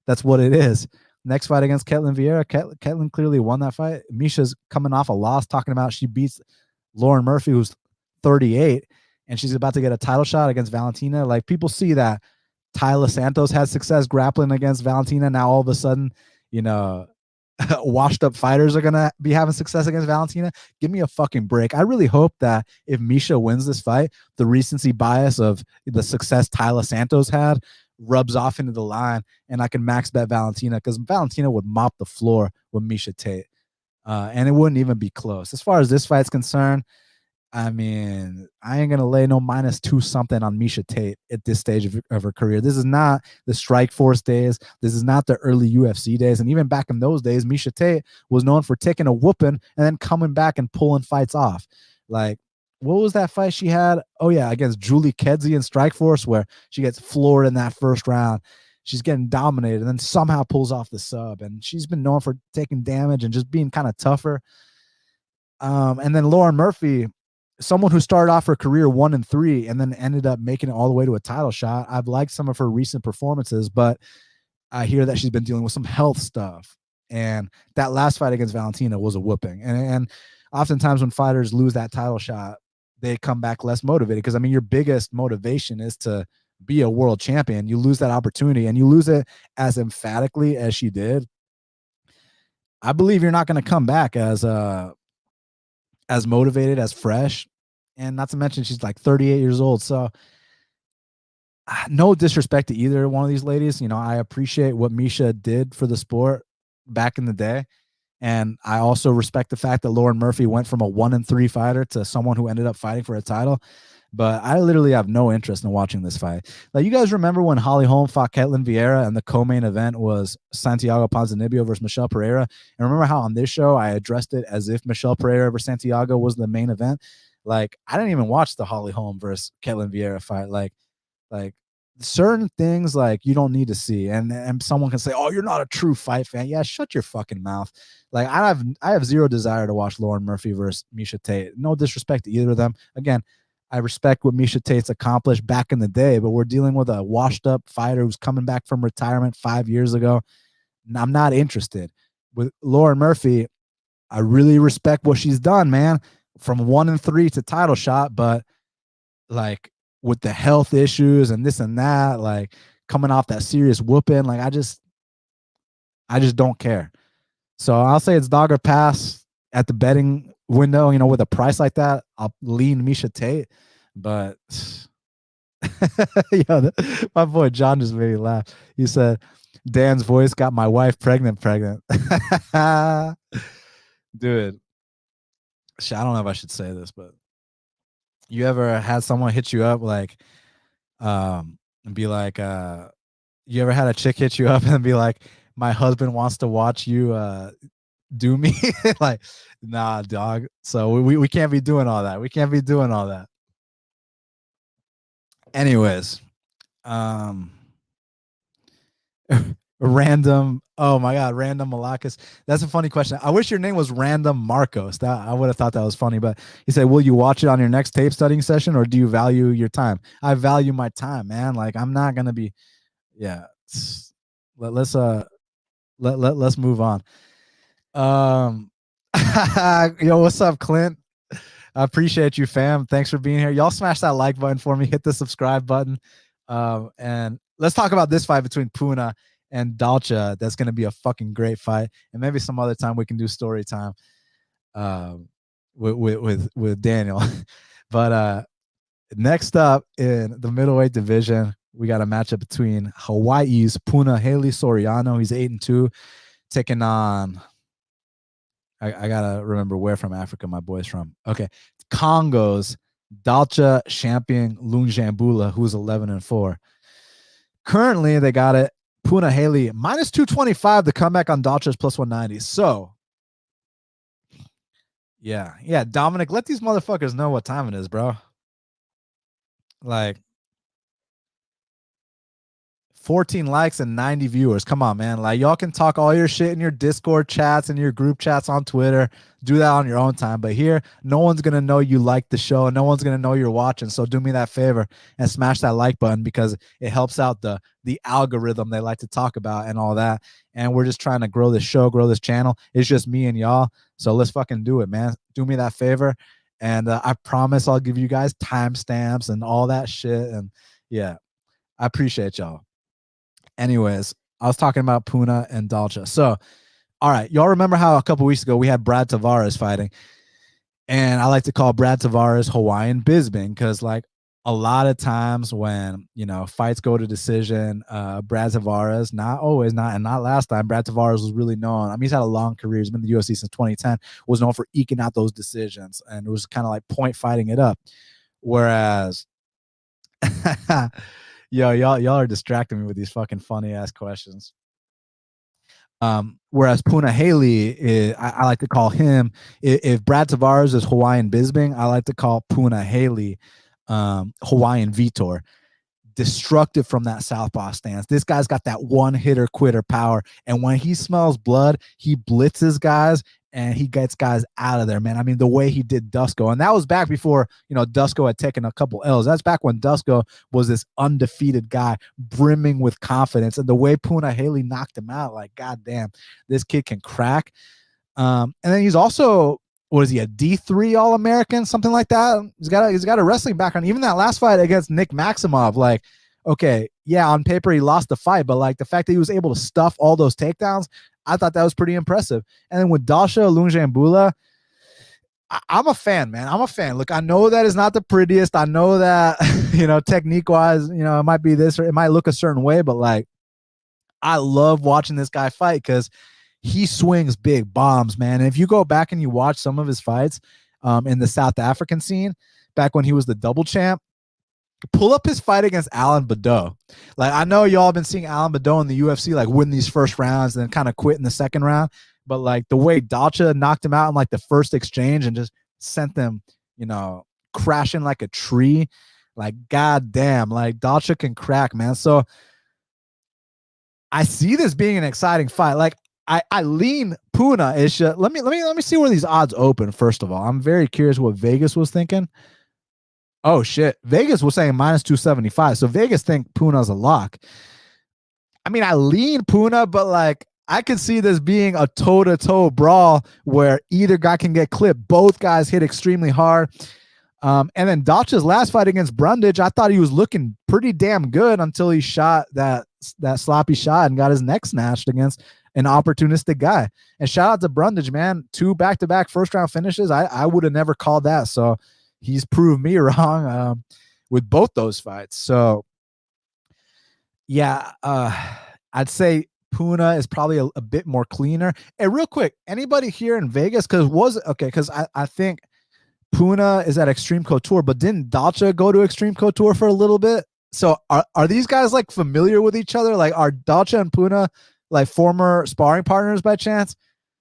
That's what it is. Next fight against Ketlin Vieira. Ketlin clearly won that fight. Miesha's coming off a loss, talking about she beats Lauren Murphy, who's 38, and she's about to get a title shot against Valentina. Like, people see that Tyler Santos had success grappling against Valentina. Now all of a sudden, washed up fighters are going to be having success against Valentina. Give me a fucking break. I really hope that if Miesha wins this fight, the recency bias of the success Tyler Santos had rubs off into the line and I can max bet Valentina, because Valentina would mop the floor with Miesha Tate. And it wouldn't even be close. As far as this fight's concerned, I mean, I ain't going to lay no -2 something on Miesha Tate at this stage of her career. This is not the Strikeforce days. This is not the early UFC days. And even back in those days, Miesha Tate was known for taking a whooping and then coming back and pulling fights off. Like, what was that fight she had? Oh, yeah, against Julie Kedzie in Strikeforce, where she gets floored in that first round. She's getting dominated and then somehow pulls off the sub. And she's been known for taking damage and just being kind of tougher. And then Lauren Murphy, someone who started off her career 1-3 and then ended up making it all the way to a title shot. I've liked some of her recent performances, but I hear that she's been dealing with some health stuff. And that last fight against Valentina was a whooping. And oftentimes when fighters lose that title shot, they come back less motivated. Because I mean, your biggest motivation is to be a world champion. You lose that opportunity and you lose it as emphatically as she did. I believe you're not going to come back as motivated, as fresh. And not to mention she's like 38 years old. So no disrespect to either one of these ladies. You know, I appreciate what Miesha did for the sport back in the day. And I also respect the fact that Lauren Murphy went from a 1-3 fighter to someone who ended up fighting for a title. But I literally have no interest in watching this fight. Like, you guys remember when Holly Holm fought Ketlin Vieira and the co-main event was Santiago Ponzinibbio versus Michelle Pereira? And remember how on this show I addressed it as if Michelle Pereira versus Santiago was the main event? Like, I didn't even watch the Holly Holm versus Ketlin Vieira fight. Like certain things like you don't need to see. And someone can say, oh, you're not a true fight fan. Yeah, shut your fucking mouth. Like, I have zero desire to watch Lauren Murphy versus Miesha Tate. No disrespect to either of them. Again, I respect what Miesha Tate's accomplished back in the day, but we're dealing with a washed up fighter who's coming back from retirement 5 years ago. I'm not interested. With Lauren Murphy, I really respect what she's done, man, from 1-3 to title shot. But like, with the health issues and this and that, like coming off that serious whooping, like I just don't care. So I'll say it's dog or pass at the betting window. You know, with a price like that, I'll lean Miesha Tate. But yo, my boy John just made me laugh. He said, Dan's voice got my wife pregnant. Dude, I don't know if I should say this, but you ever had someone hit you up like and be like, you ever had a chick hit you up and be like, my husband wants to watch you do me? Like, nah, dog. So we can't be doing all that. We can't be doing all that. Anyways, random. Oh my God, random Malakas. That's a funny question. I wish your name was Random Marcos. That I would have thought that was funny. But he said, "Will you watch it on your next tape studying session, or do you value your time?" I value my time, man. Like, I'm not gonna be. Yeah. Let's move on. Yo, what's up, Clint? I appreciate you, fam. Thanks for being here. Y'all smash that like button for me. Hit the subscribe button. And let's talk about this fight between Puna and Dalcha. That's going to be a fucking great fight. And maybe some other time we can do story time with Daniel. But next up in the middleweight division, we got a matchup between Hawaii's Punahele Soriano. He's 8-2, taking on. I gotta remember where from Africa my boy's from. Okay, Congo's Dalcha champion Lungiambula, who's 11-4. Currently, they got it Punahele minus 225 to come back on Dalcha's plus 190. So, yeah, Dominic, let these motherfuckers know what time it is, bro. Like, 14 likes and 90 viewers. Come on, man. Like, y'all can talk all your shit in your Discord chats and your group chats on Twitter. Do that on your own time. But here, no one's going to know you like the show. No one's going to know you're watching. So do me that favor and smash that like button, because it helps out the algorithm they like to talk about and all that. And we're just trying to grow this show, grow this channel. It's just me and y'all. So let's fucking do it, man. Do me that favor. And I promise I'll give you guys timestamps and all that shit. And yeah, I appreciate y'all. Anyways, I was talking about Puna and Dalcha. So, all right, y'all remember how a couple weeks ago we had Brad Tavares fighting, and I like to call Brad Tavares Hawaiian Bisping, because like a lot of times when fights go to decision, Brad Tavares, not always, not last time, Brad Tavares was really known. I mean, he's had a long career. He's been in the UFC since 2010. Was known for eking out those decisions, and it was kind of like point fighting it up. Whereas yo, y'all are distracting me with these fucking funny ass questions. Whereas Punahele, I like to call him, if Brad Tavares is Hawaiian Bisping, I like to call Punahele Hawaiian Vitor. Destructive from that southpaw stance. This guy's got that one hitter quitter power, and when he smells blood, he blitzes guys and he gets guys out of there, man. I mean, the way he did Dusko, and that was back before Dusko had taken a couple L's. That's back when Dusko was this undefeated guy, brimming with confidence, and the way Punahele knocked him out, like, goddamn, this kid can crack. And then he's also what is he, a D3 All-American, something like that? He's got a wrestling background. Even that last fight against Nick Maximov, like, okay, yeah, on paper he lost the fight, but like the fact that he was able to stuff all those takedowns, I thought that was pretty impressive. And then with Dalcha Lungiambula, I'm a fan, man. I'm a fan. Look, I know that is not the prettiest. I know that, technique-wise, it might be this or it might look a certain way, but like, I love watching this guy fight because he swings big bombs, man. And if you go back and you watch some of his fights in the South African scene, back when he was the double champ, pull up his fight against Alan Badeau. Like, I know y'all have been seeing Alan Badeau in the UFC, like, win these first rounds and then kind of quit in the second round. But like the way Dalcha knocked him out in like the first exchange and just sent them, crashing like a tree, like, goddamn, like Dalcha can crack, man. So I see this being an exciting fight. Like, I lean Puna. Let me see where these odds open. First of all, I'm very curious what Vegas was thinking. Oh shit, Vegas was saying -275. So Vegas think Puna's a lock. I mean, I lean Puna, but like, I could see this being a toe-to-toe brawl where either guy can get clipped. Both guys hit extremely hard. And then Dalcha's last fight against Brundage, I thought he was looking pretty damn good until he shot that sloppy shot and got his neck snatched against an opportunistic guy. And shout out to Brundage, man. 2 back-to-back first-round finishes. I would have never called that. So he's proved me wrong with both those fights. So, yeah, I'd say Puna is probably a bit more cleaner. And real quick, anybody here in Vegas? Because I think Puna is at Extreme Couture, but didn't Dalcha go to Extreme Couture for a little bit? So are these guys like familiar with each other? Like, are Dalcha and Puna like former sparring partners by chance?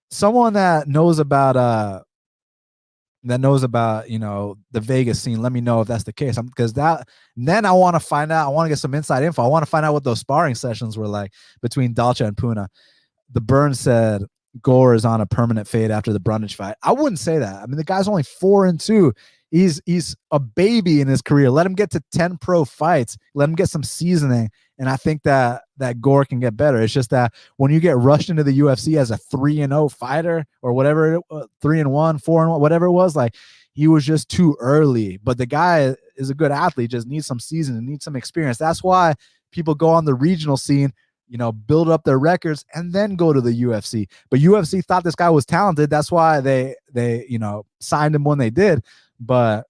Someone that knows about the Vegas scene, let me know if that's the case. Because then I want to find out. I want to get some inside info. I want to find out what those sparring sessions were like between Dalcha and Puna. The Burn said Gore is on a permanent fade after the Brundage fight. I wouldn't say that. I mean, the guy's only 4-2. He's a baby in his career. Let him get to 10 pro fights. Let him get some seasoning. And I think that Gore can get better. It's just that when you get rushed into the UFC as a 3-0 fighter or whatever, 3-1, 4-1, whatever it was, like, he was just too early. But the guy is a good athlete, just needs some seasoning, needs some experience. That's why people go on the regional scene, build up their records and then go to the UFC. But UFC thought this guy was talented. That's why they signed him when they did. But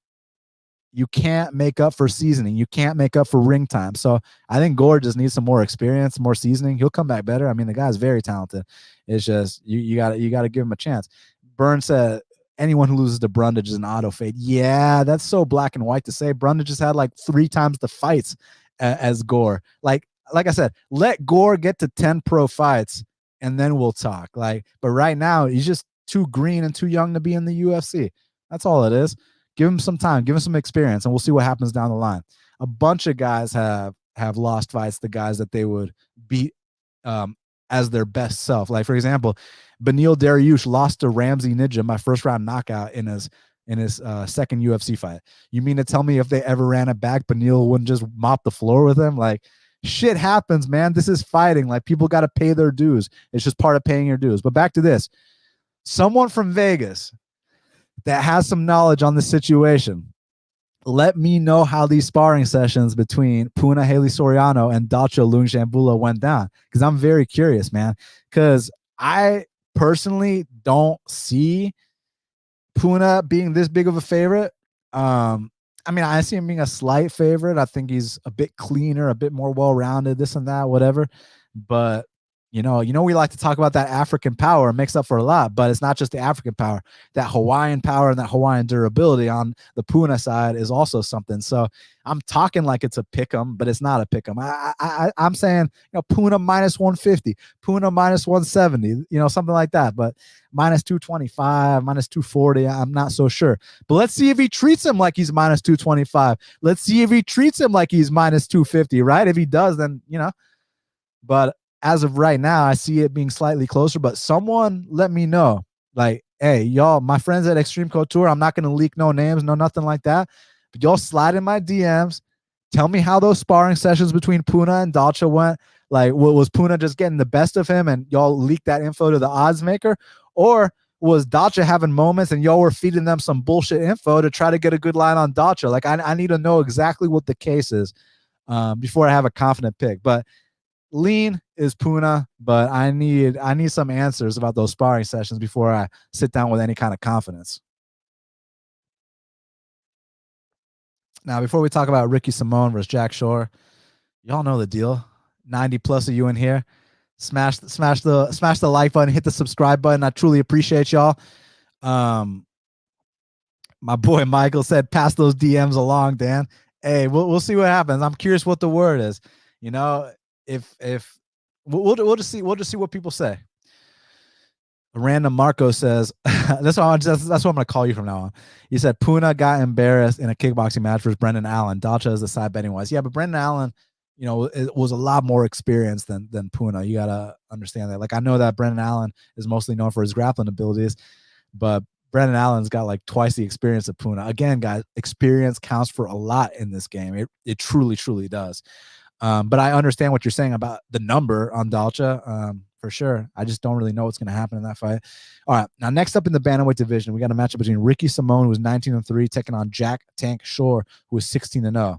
you can't make up for seasoning. You can't make up for ring time. So I think Gore just needs some more experience, more seasoning. He'll come back better. I mean, the guy's very talented. It's just you got to give him a chance. Burns said anyone who loses to Brundage is an auto fade. Yeah, that's so black and white to say. Brundage has had like 3 times the fights as Gore. Like I said, let Gore get to 10 pro fights and then we'll talk. But right now he's just too green and too young to be in the UFC. That's all it is. Give him some time, give him some experience, and we'll see what happens down the line. A bunch of guys have lost fights to guys that they would beat as their best self. Like, for example, Beneil Dariush lost to Ramsey Ninja, my first round knockout in his second UFC fight. You mean to tell me if they ever ran it back, Beneil wouldn't just mop the floor with him? Like, shit happens, man. This is fighting. Like, people got to pay their dues. It's just part of paying your dues. But back to this. Someone from Vegas that has some knowledge on the situation, let me know how these sparring sessions between Punahele Soriano and Dalcha Lungiambula went down, because I'm very curious, man. Because I personally don't see Puna being this big of a favorite. I mean, I see him being a slight favorite. I think he's a bit cleaner, a bit more well-rounded, this and that, whatever. But we like to talk about that African power. It makes up for a lot, but it's not just the African power. That Hawaiian power and that Hawaiian durability on the Puna side is also something. So I'm talking like it's a pick'em, but it's not a pick'em. I'm saying, Puna -150, Puna -170, something like that. But -225, -240, I'm not so sure. But let's see if he treats him like he's -225. Let's see if he treats him like he's -250, right? If he does, then, but as of right now, I see it being slightly closer, but someone let me know. Like, hey, y'all, my friends at Extreme Couture, I'm not going to leak no names, no nothing like that. But y'all slide in my DMs. Tell me how those sparring sessions between Puna and Dalcha went. Like, was Puna just getting the best of him and y'all leak that info to the odds maker? Or was Dalcha having moments and y'all were feeding them some bullshit info to try to get a good line on Dalcha? Like, I need to know exactly what the case is before I have a confident pick. But lean is Puna, but I need some answers about those sparring sessions before I sit down with any kind of confidence. Now, before we talk about Ricky Simón versus Jack Shore, y'all know the deal. 90 plus of you in here. Smash the like button, hit the subscribe button. I truly appreciate y'all. My boy Michael said, pass those DMs along, Dan. Hey, we'll see what happens. I'm curious what the word is. You know, if we'll just see what people say. Random Marco says, that's what I'm gonna call you from now on. He said Puna got embarrassed in a kickboxing match versus Brendan Allen. Dalcha is the side betting wise. Yeah, but Brendan Allen, you know, it was a lot more experienced than Puna. You gotta understand that. Like, I know that Brendan Allen is mostly known for his grappling abilities, but Brendan Allen's got like twice the experience of Puna. Again, guys, experience counts for a lot in this game. It truly, truly does. But I understand what you're saying about the number on Dalcha. For sure. I just don't really know what's going to happen in that fight. All right. Now, next up in the bantamweight division, we got a matchup between Ricky Simón, who was 19-3, taking on Jack Tank Shore, who was 16-0.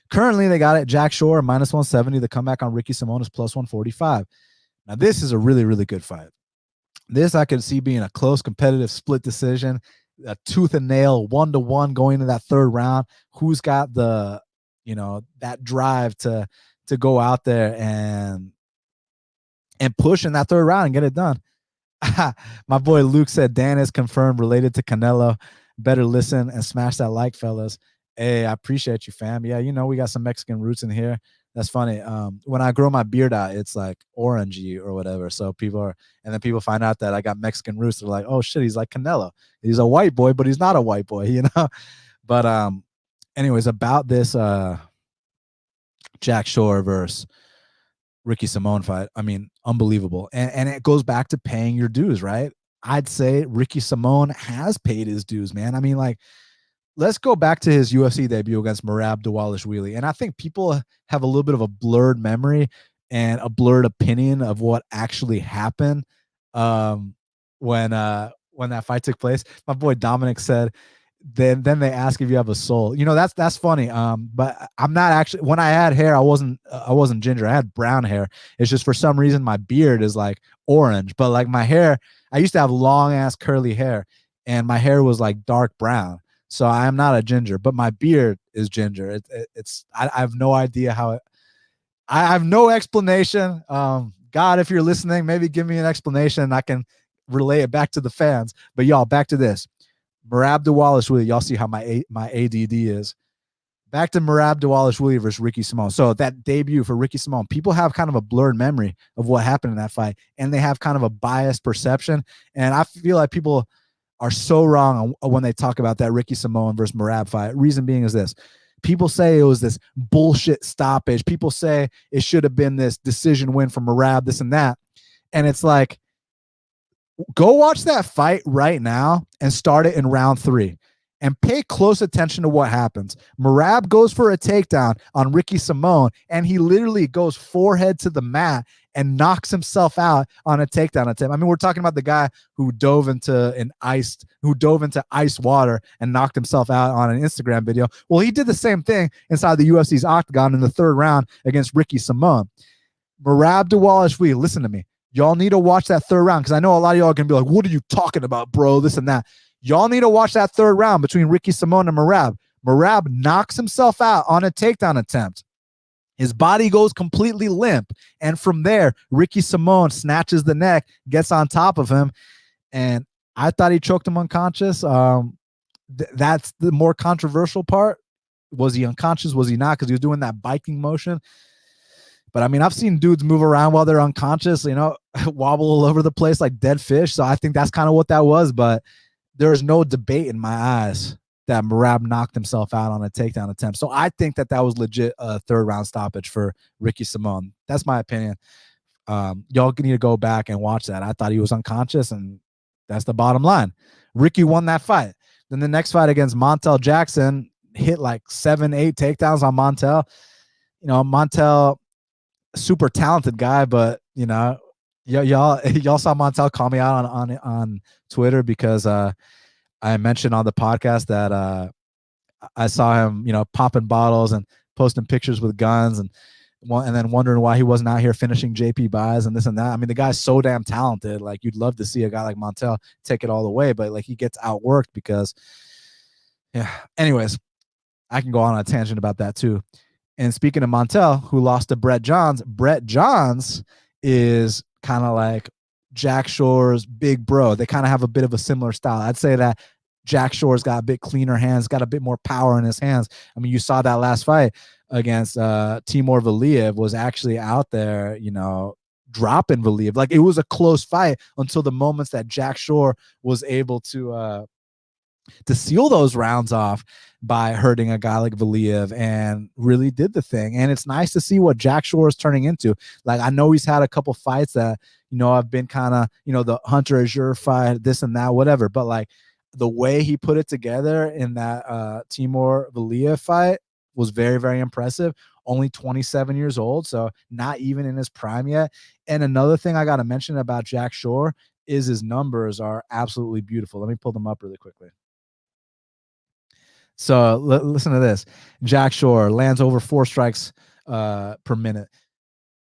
Currently, they got it Jack Shore minus 170. The comeback on Ricky Simón is plus 145. Now, this is a really, really good fight. This I could see being a close, competitive split decision, a tooth and nail, 1-1 going into that third round. Who's got the, you know, that drive to go out there and push in that third round and get it done. My boy Luke said Dan is confirmed related to Canelo. Better listen and smash that like, fellas. Hey, I appreciate you, fam. Yeah, you know, we got some Mexican roots in here. That's funny. When I grow my beard out, it's like orangey or whatever. So and then people find out that I got Mexican roots. They're like, oh shit, he's like Canelo. He's a white boy, but he's not a white boy, you know? But anyways, about this Jack Shore versus Ricky Simón fight. I mean, unbelievable. And it goes back to paying your dues, right? I'd say Ricky Simón has paid his dues, man. I mean, like, let's go back to his UFC debut against Merab Dvalishvili. And I think people have a little bit of a blurred memory and a blurred opinion of what actually happened when that fight took place. My boy Dominic said, then they ask if you have a soul. You know, that's funny. But I'm not actually, when I had hair, I wasn't ginger. I had brown hair. It's just for some reason my beard is like orange, but like my hair, I used to have long ass curly hair and my hair was like dark brown. So I am not a ginger, but my beard is ginger. I have no idea how I have no explanation. God, if you're listening, maybe give me an explanation and I can relay it back to the fans. But y'all, back to this. Merab Dvalishvili, y'all see how my ADD is. Back to Merab Dvalishvili versus Ricky Simón. So that debut for Ricky Simón, people have kind of a blurred memory of what happened in that fight, and they have kind of a biased perception. And I feel like people are so wrong when they talk about that Ricky Simón versus Merab fight. Reason being is this. People say it was this bullshit stoppage. People say it should have been this decision win for Merab, this and that. And it's like, go watch that fight right now and start it in round 3 and pay close attention to what happens. Merab goes for a takedown on Ricky Simón, and he literally goes forehead to the mat and knocks himself out on a takedown attempt. I mean, we're talking about the guy who dove into ice water and knocked himself out on an Instagram video. Well, he did the same thing inside the UFC's octagon in the third round against Ricky Simón. Merab Dvalishvili, listen to me. Y'all need to watch that third round, because I know a lot of y'all are going to be like, what are you talking about, bro? This and that. Y'all need to watch that third round between Ricky Simón and Merab. Merab knocks himself out on a takedown attempt. His body goes completely limp. And from there, Ricky Simón snatches the neck, gets on top of him. And I thought he choked him unconscious. That's the more controversial part. Was he unconscious? Was he not? Because he was doing that biking motion. But I mean, I've seen dudes move around while they're unconscious, you know, wobble all over the place like dead fish. So I think that's kind of what that was. But there is no debate in my eyes that Merab knocked himself out on a takedown attempt. So I think that was legit a third round stoppage for Ricky Simón. That's my opinion. Y'all need to go back and watch that. I thought he was unconscious, and that's the bottom line. Ricky won that fight. Then the next fight against Montel Jackson, hit like 7-8 takedowns on Montel. You know, Montel, super talented guy, but you know, Yeah, y'all saw Montel call me out on Twitter because I mentioned on the podcast that I saw him, popping bottles and posting pictures with guns and then wondering why he wasn't out here finishing JP buys and this and that. I mean, the guy's so damn talented. Like, you'd love to see a guy like Montel take it all the way, but like, he gets outworked because, yeah. Anyways, I can go on a tangent about that too. And speaking of Montel, who lost to Brett Johns is kind of like Jack Shore's big bro. They kind of have a bit of a similar style. I'd say that Jack Shore's got a bit cleaner hands, got a bit more power in his hands. I mean, you saw that last fight against Timur Valiev was actually out there, dropping Valiev. Like, it was a close fight until the moments that Jack Shore was able to seal those rounds off by hurting a guy like Valiev and really did the thing. And it's nice to see what Jack Shore is turning into. Like, I know he's had a couple fights that, have been kind of, the Hunter Azure fight, this and that, whatever. But like, the way he put it together in that Timur Valiev fight was very, very impressive. Only 27 years old, so not even in his prime yet. And another thing I got to mention about Jack Shore is his numbers are absolutely beautiful. Let me pull them up really quickly. So listen to this. Jack Shore lands over 4 strikes per minute.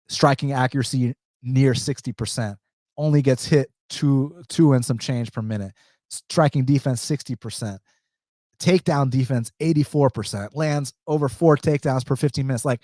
Striking accuracy near 60%. Only gets hit two and some change per minute. Striking defense 60%. Takedown defense 84%. Lands over 4 takedowns per 15 minutes. Like,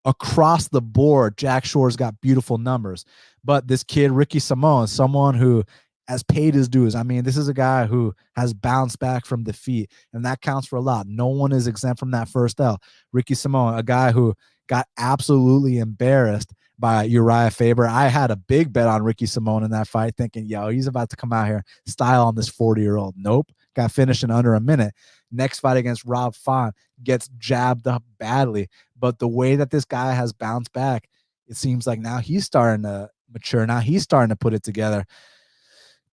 across the board, Jack Shore's got beautiful numbers. But this kid, Ricky Simon, someone who has paid his dues. I mean, this is a guy who has bounced back from defeat, and that counts for a lot. No one is exempt from that first L. Ricky Simon, a guy who got absolutely embarrassed by Uriah Faber. I had a big bet on Ricky Simon in that fight, thinking, he's about to come out here, style on this 40-year-old. Nope. Got finished in under a minute. Next fight against Rob Font, gets jabbed up badly. But the way that this guy has bounced back, it seems like now he's starting to mature. Now he's starting to put it together.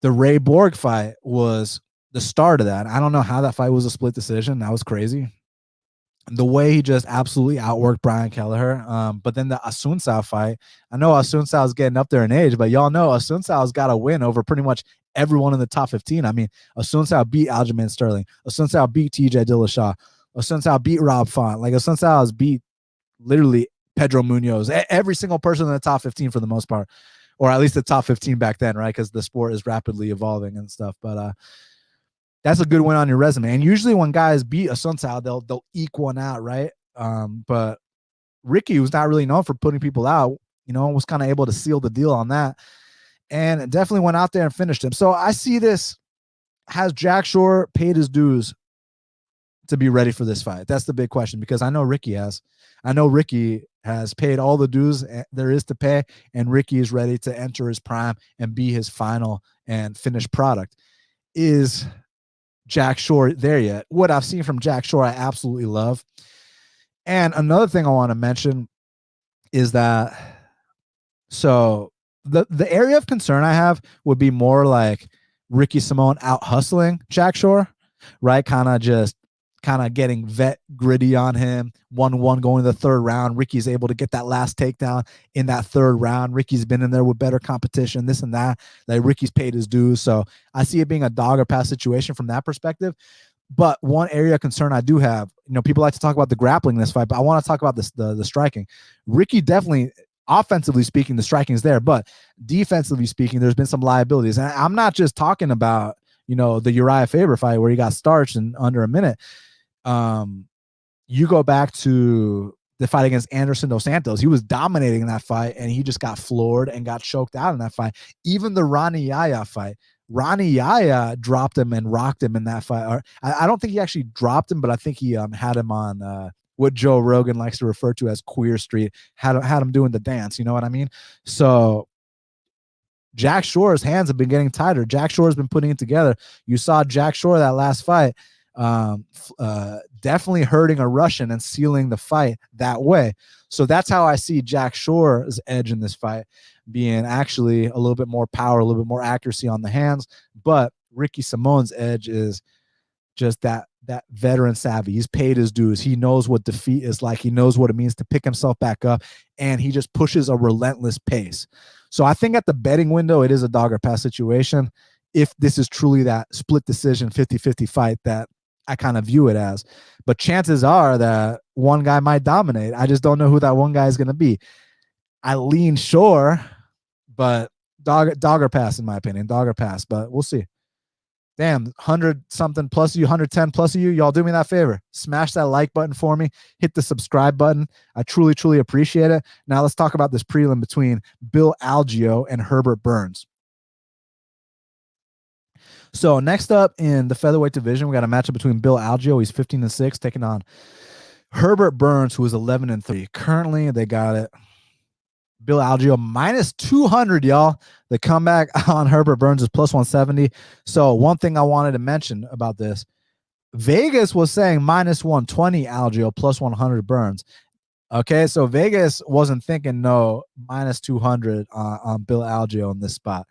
The Ray Borg fight was the start of that. I don't know how that fight was a split decision. That was crazy. The way he just absolutely outworked Brian Kelleher. But then the Asuncao fight, I know Asuncao is getting up there in age, but y'all know Asuncao's got a win over pretty much everyone in the top 15. I mean, Asuncao beat Aljamain Sterling. Asuncao beat TJ Dillashaw. Asuncao beat Rob Font. Like, Asuncao has beat literally Pedro Munoz, every single person in the top 15 for the most part, or at least the top 15 back then, right? Because the sport is rapidly evolving and stuff. But that's a good win on your resume. And usually when guys beat Asuncao, they'll eke one out, right? But Ricky, who's not really known for putting people out, was kind of able to seal the deal on that. And definitely went out there and finished him. So I see this. Has Jack Shore paid his dues to be ready for this fight? That's the big question, because I know Ricky has. I know Ricky has paid all the dues there is to pay, and Ricky is ready to enter his prime and be his final and finished product. Is Jack Shore there yet? What I've seen from Jack Shore, I absolutely love. And another thing I want to mention is that, so the area of concern I have would be more like Ricky Simon out hustling Jack Shore, right? Kind of getting vet gritty on him. 1-1 going to the third round. Ricky's able to get that last takedown in that third round. Ricky's been in there with better competition, this and that. Like, Ricky's paid his dues. So I see it being a dog or pass situation from that perspective. But one area of concern I do have, people like to talk about the grappling in this fight, but I want to talk about the striking. Ricky definitely, offensively speaking, the striking is there, but defensively speaking, there's been some liabilities. And I'm not just talking about, the Uriah Faber fight where he got starched in under a minute. You go back to the fight against Anderson Dos Santos. He was dominating in that fight, and he just got floored and got choked out in that fight. Even the Ronnie Yaya fight, Ronnie Yaya dropped him and rocked him in that fight. I don't think he actually dropped him, but I think he had him on what Joe Rogan likes to refer to as Queer Street, had him doing the dance. You know what I mean? So Jack Shore's hands have been getting tighter. Jack Shore has been putting it together. You saw Jack Shore that last fight, definitely hurting a Russian and sealing the fight that way. So that's how I see Jack Shore's edge in this fight, being actually a little bit more power, a little bit more accuracy on the hands. But Ricky Simon's edge is just that veteran savvy. He's paid his dues. He knows what defeat is like. He knows what it means to pick himself back up, and he just pushes a relentless pace. So I think at the betting window, it is a dog or pass situation. If this is truly that split decision 50-50 fight that I kind of view it as. But chances are that one guy might dominate. I just don't know who that one guy is going to be. I lean sure, but dog or pass, in my opinion. Dog or pass, but we'll see. Damn, 100 something plus you, 110 plus you. Y'all do me that favor. Smash that like button for me. Hit the subscribe button. I truly, truly appreciate it. Now let's talk about this prelim between Bill Algeo and Herbert Burns. So next up in the featherweight division, we got a matchup between Bill Algeo. He's 15-6, taking on Herbert Burns, who is 11-3. Currently, they got it. Bill Algeo minus 200, y'all. The comeback on Herbert Burns is plus 170. So one thing I wanted to mention about this, Vegas was saying minus 120 Algeo, plus 100 Burns. Okay, so Vegas wasn't thinking no minus 200 on Bill Algeo in this spot.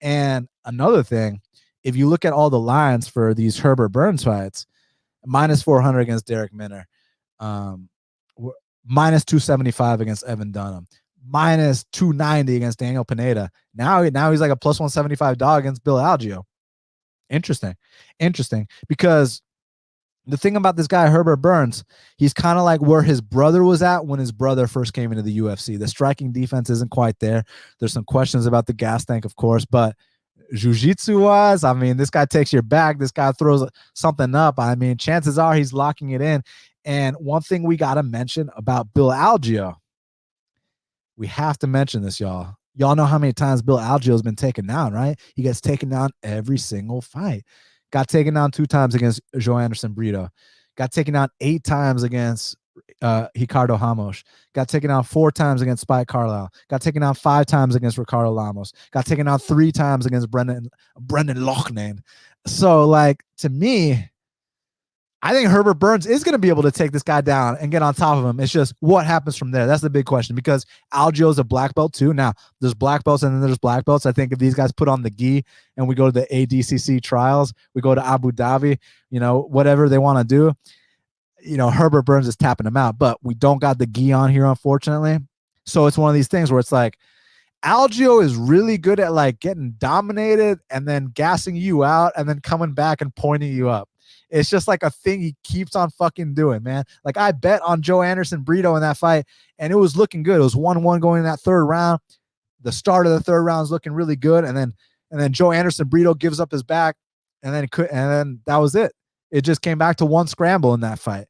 And another thing, if you look at all the lines for these Herbert Burns fights, minus 400 against Derek Minner, minus 275 against Evan Dunham, minus 290 against Daniel Pineda. Now he's like a plus 175 dog against Bill Algeo. Interesting. Because the thing about this guy, Herbert Burns, he's kind of like where his brother was at when his brother first came into the UFC. The striking defense isn't quite there. There's some questions about the gas tank, of course, but jiu-jitsu wise, I mean, this guy takes your back. This guy throws something up. I mean, chances are he's locking it in. And one thing we got to mention about Bill Algeo, we have to mention this, y'all. Y'all know how many times Bill Algeo has been taken down, right? He gets taken down every single fight. Got taken down 2 times against Joe Anderson Brito. Got taken down 8 times against Ricardo Ramos. Got taken down 4 times against Spike Carlisle. Got taken down 5 times against Ricardo Lamos. Got taken down 3 times against Brendan Loughnane. So, like, to me, I think Herbert Burns is going to be able to take this guy down and get on top of him. It's just what happens from there. That's the big question, because Algeo is a black belt too. Now, there's black belts and then there's black belts. I think if these guys put on the gi and we go to the ADCC trials, we go to Abu Dhabi, whatever they want to do, Herbert Burns is tapping him out. But we don't got the gi on here, unfortunately. So it's one of these things where it's like, Algeo is really good at like getting dominated and then gassing you out and then coming back and pointing you up. It's just like a thing he keeps on fucking doing, man. Like, I bet on Joe Anderson Brito in that fight, and it was looking good. It was 1-1 going in that third round. The start of the third round is looking really good, and then Joe Anderson Brito gives up his back, and then that was it. It just came back to one scramble in that fight.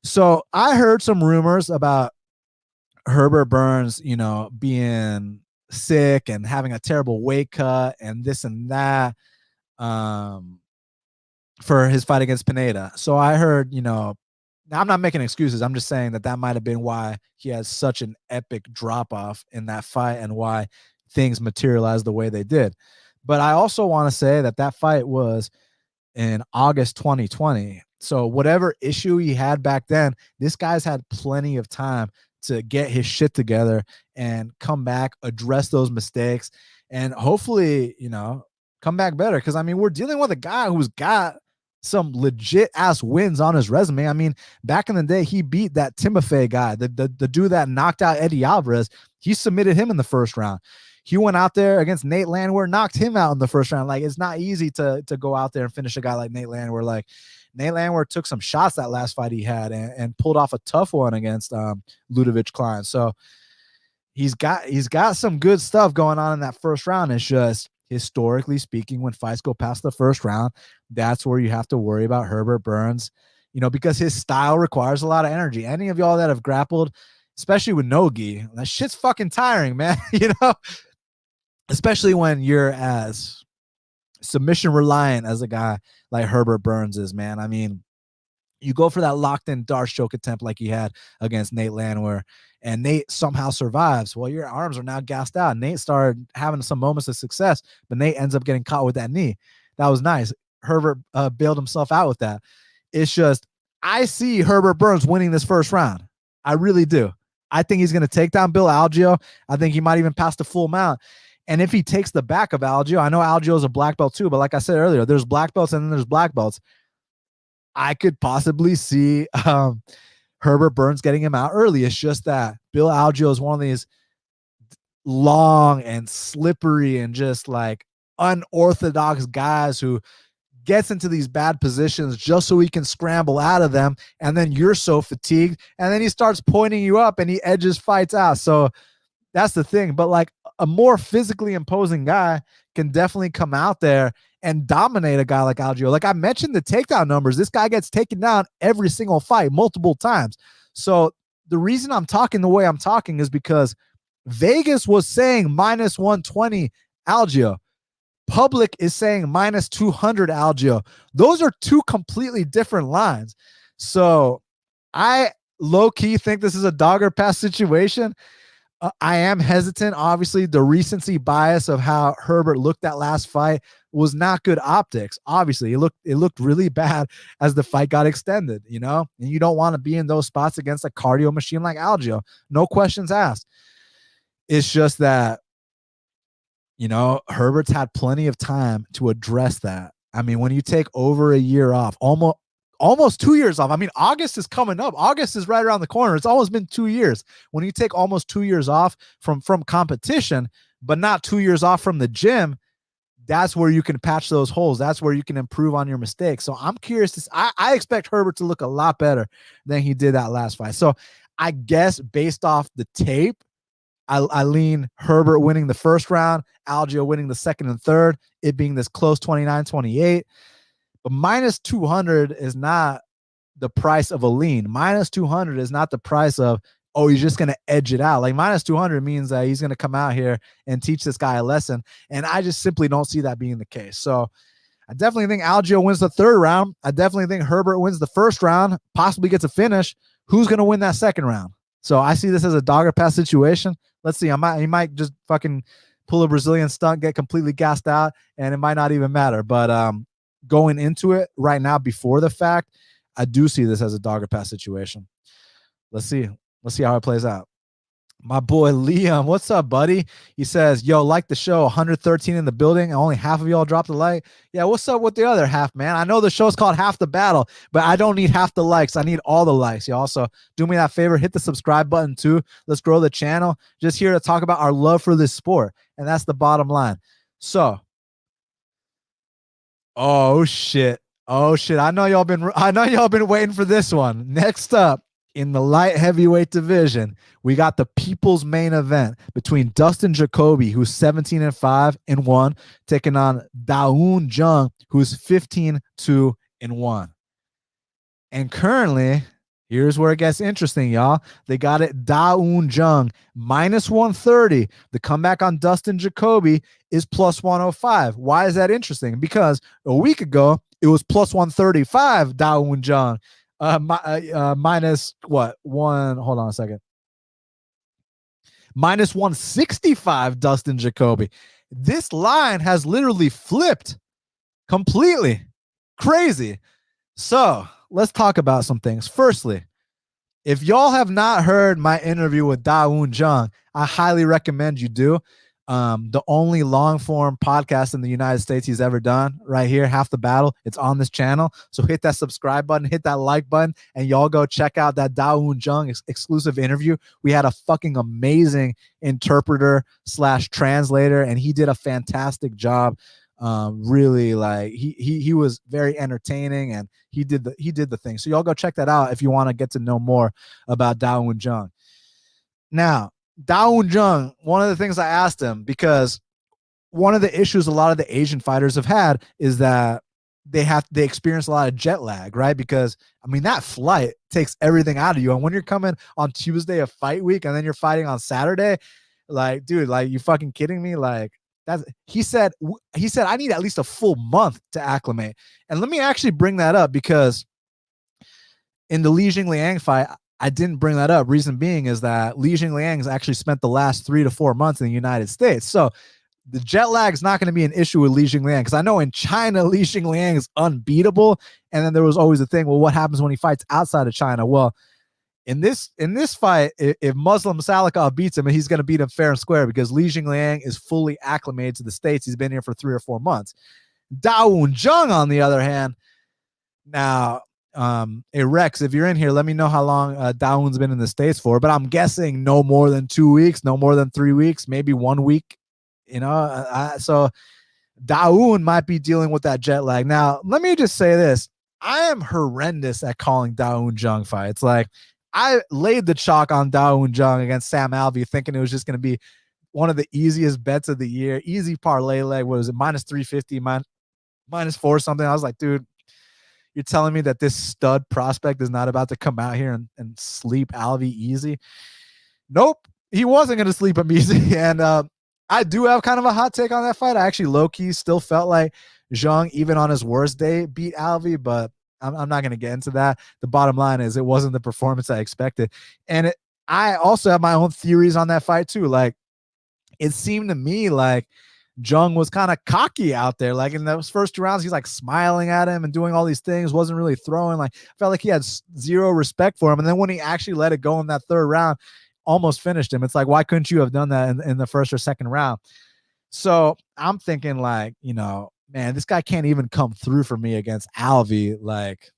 So I heard some rumors about Herbert Burns, being sick and having a terrible weight cut and this and that. For his fight against Pineda. So I heard, now I'm not making excuses. I'm just saying that might have been why he has such an epic drop off in that fight and why things materialized the way they did. But I also want to say that fight was in August 2020. So whatever issue he had back then, this guy's had plenty of time to get his shit together and come back, address those mistakes, and hopefully, come back better. Because, I mean, we're dealing with a guy who's got some legit ass wins on his resume. I mean, back in the day, he beat that Timofey guy, the dude that knocked out Eddie Alvarez. He submitted him in the first round. He went out there against Nate Landwehr, knocked him out in the first round. Like, it's not easy to go out there and finish a guy like Nate Landwehr. Like, Nate Landwehr took some shots that last fight he had and pulled off a tough one against Ludovic Klein. So he's got some good stuff going on in that first round. It's just, historically speaking, when fights go past the first round, that's where you have to worry about Herbert Burns, because his style requires a lot of energy. Any of y'all that have grappled, especially with no gi, that shit's fucking tiring, man. Especially when you're as submission reliant as a guy like Herbert Burns is, man. I mean, you go for that locked in Darce choke attempt like he had against Nate Landwehr, and Nate somehow survives. Well, your arms are now gassed out. Nate started having some moments of success, but Nate ends up getting caught with that knee. That was nice. Herbert bailed himself out with that. It's just, I see Herbert Burns winning this first round. I really do. I think he's going to take down Bill Algeo. I think he might even pass the full mount. And if he takes the back of Algeo, I know Algeo is a black belt too, but like I said earlier, there's black belts and then there's black belts. I could possibly see Herbert Burns getting him out early. It's just that Bill Algeo is one of these long and slippery and just like unorthodox guys who gets into these bad positions just so he can scramble out of them. And then you're so fatigued. And then he starts pointing you up and he edges fights out. So that's the thing. But like a more physically imposing guy can definitely come out there and dominate a guy like Algeo. Like I mentioned the takedown numbers. This guy gets taken down every single fight multiple times. So the reason I'm talking the way I'm talking is because Vegas was saying minus 120 Algeo. Public is saying minus 200 Algeo. Those are two completely different lines. So I low-key think this is a dog or pass situation. I am hesitant. Obviously, the recency bias of how Herbert looked that last fight was not good optics. Obviously, it looked really bad as the fight got extended, you know? And you don't want to be in those spots against a cardio machine like Algeo. No questions asked. It's just that, you know, Herbert's had plenty of time to address that. I mean, when you take over a year off, almost 2 years off. I mean, August is coming up. August is right around the corner. It's almost been 2 years. When you take almost 2 years off from competition, but not 2 years off from the gym, that's where you can patch those holes. That's where you can improve on your mistakes. So I'm curious. I expect Herbert to look a lot better than he did that last fight. So I guess based off the tape, I lean Herbert winning the first round, Algeo winning the second and third, it being this close 29-28. But minus 200 is not the price of a lean. Minus 200 is not the price of, oh, he's just going to edge it out. Like minus 200 means that he's going to come out here and teach this guy a lesson. And I just simply don't see that being the case. So I definitely think Algeo wins the third round. I definitely think Herbert wins the first round, possibly gets a finish. Who's going to win that second round? So I see this as a dog or pass situation. Let's see. He might just fucking pull a Brazilian stunt, get completely gassed out, and it might not even matter. But going into it right now, before the fact, I do see this as a dog or pass situation. Let's see. Let's see how it plays out. My boy Liam, what's up, buddy? He says, yo, like the show, 113 in the building, and only half of y'all dropped a like. Yeah, what's up with the other half, man? I know the show's called Half the Battle, but I don't need half the likes. I need all the likes, y'all. So do me that favor, hit the subscribe button too. Let's grow the channel. Just here to talk about our love for this sport, and that's the bottom line. So, oh shit. I know y'all been waiting for this one. Next up, in the light heavyweight division, we got the people's main event between Dustin Jacoby, who's 17-5-1, taking on Dawoon Jung, who's 15-2-1. And currently, here's where it gets interesting, y'all. They got it Dawoon Jung minus 130. The comeback on Dustin Jacoby is plus 105. Why is that interesting? Because a week ago, it was plus 135 Dawoon Jung. Minus what? Hold on a second. Minus 165 Dustin Jacoby. This line has literally flipped completely. Crazy. So let's talk about some things. Firstly, if y'all have not heard my interview with Dawoon Jung, I highly recommend you do. The only long form podcast in the United States he's ever done, right here, Half the Battle. It's on this channel. So hit that subscribe button, hit that like button, and y'all go check out that Dawoon Jung exclusive interview. We had a fucking amazing interpreter / translator, and he did a fantastic job. Really, like he was very entertaining, and he did the thing. So y'all go check that out if you want to get to know more about Dawoon Jung. Now, Dawoon Jung, one of the things I asked him, because one of the issues a lot of the Asian fighters have had is that they experience a lot of jet lag, right? Because I mean, that flight takes everything out of you. And when you're coming on Tuesday of fight week and then you're fighting on Saturday, like, dude, like, you fucking kidding me? Like, he said I need at least a full month to acclimate. And let me actually bring that up, because in the Li Jingliang fight, I didn't bring that up. Reason being is that Li Jingliang has actually spent the last 3 to 4 months in the United States. So the jet lag is not going to be an issue with Li Jingliang, because I know in China, Li Jingliang is unbeatable. And then there was always a thing, well, what happens when he fights outside of China? Well, in this fight, if Muslim Salikhov beats him, he's going to beat him fair and square, because Li Jingliang is fully acclimated to the States. He's been here for 3 or 4 months. Dawoon Jung, on the other hand, now, Hey Rex, if you're in here, let me know how long Dawoon's been in the States for. But I'm guessing no more than 2 weeks, no more than 3 weeks, maybe 1 week. So Dawoon might be dealing with that jet lag. Now, let me just say this. I am horrendous at calling Dawoon Jung fights. Like, I laid the chalk on Dawoon Jung against Sam Alvey, thinking it was just going to be one of the easiest bets of the year. Easy parlay leg. What was it? Minus 350, minus four something. I was like, dude, you're telling me that this stud prospect is not about to come out here and sleep Alvey easy? Nope. He wasn't going to sleep him easy. And I do have kind of a hot take on that fight. I actually low-key still felt like Jung, even on his worst day, beat Alvey, but I'm not going to get into that. The bottom line is it wasn't the performance I expected. And I also have my own theories on that fight too. Like, it seemed to me like Jung was kind of cocky out there. Like in those first 2 rounds, he's like smiling at him and doing all these things, wasn't really throwing. Like, felt like he had zero respect for him. And then when he actually let it go in that third round, almost finished him. It's like, why couldn't you have done that in the first or second round? So I'm thinking like, man, this guy can't even come through for me against Alvey. Like,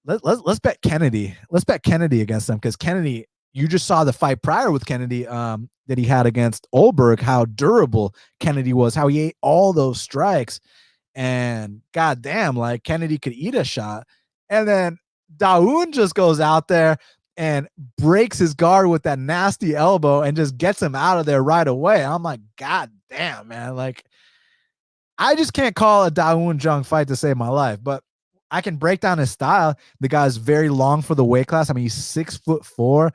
let's bet Kennedy. Let's bet Kennedy against him, because Kennedy, you just saw the fight prior with Kennedy that he had against Olberg, how durable Kennedy was, how he ate all those strikes. And goddamn, like Kennedy could eat a shot. And then Dawoon just goes out there and breaks his guard with that nasty elbow and just gets him out of there right away. I'm like, God damn, man. Like, I just can't call a Dawoon Jung fight to save my life, but I can break down his style. The guy's very long for the weight class. I mean, he's 6'4",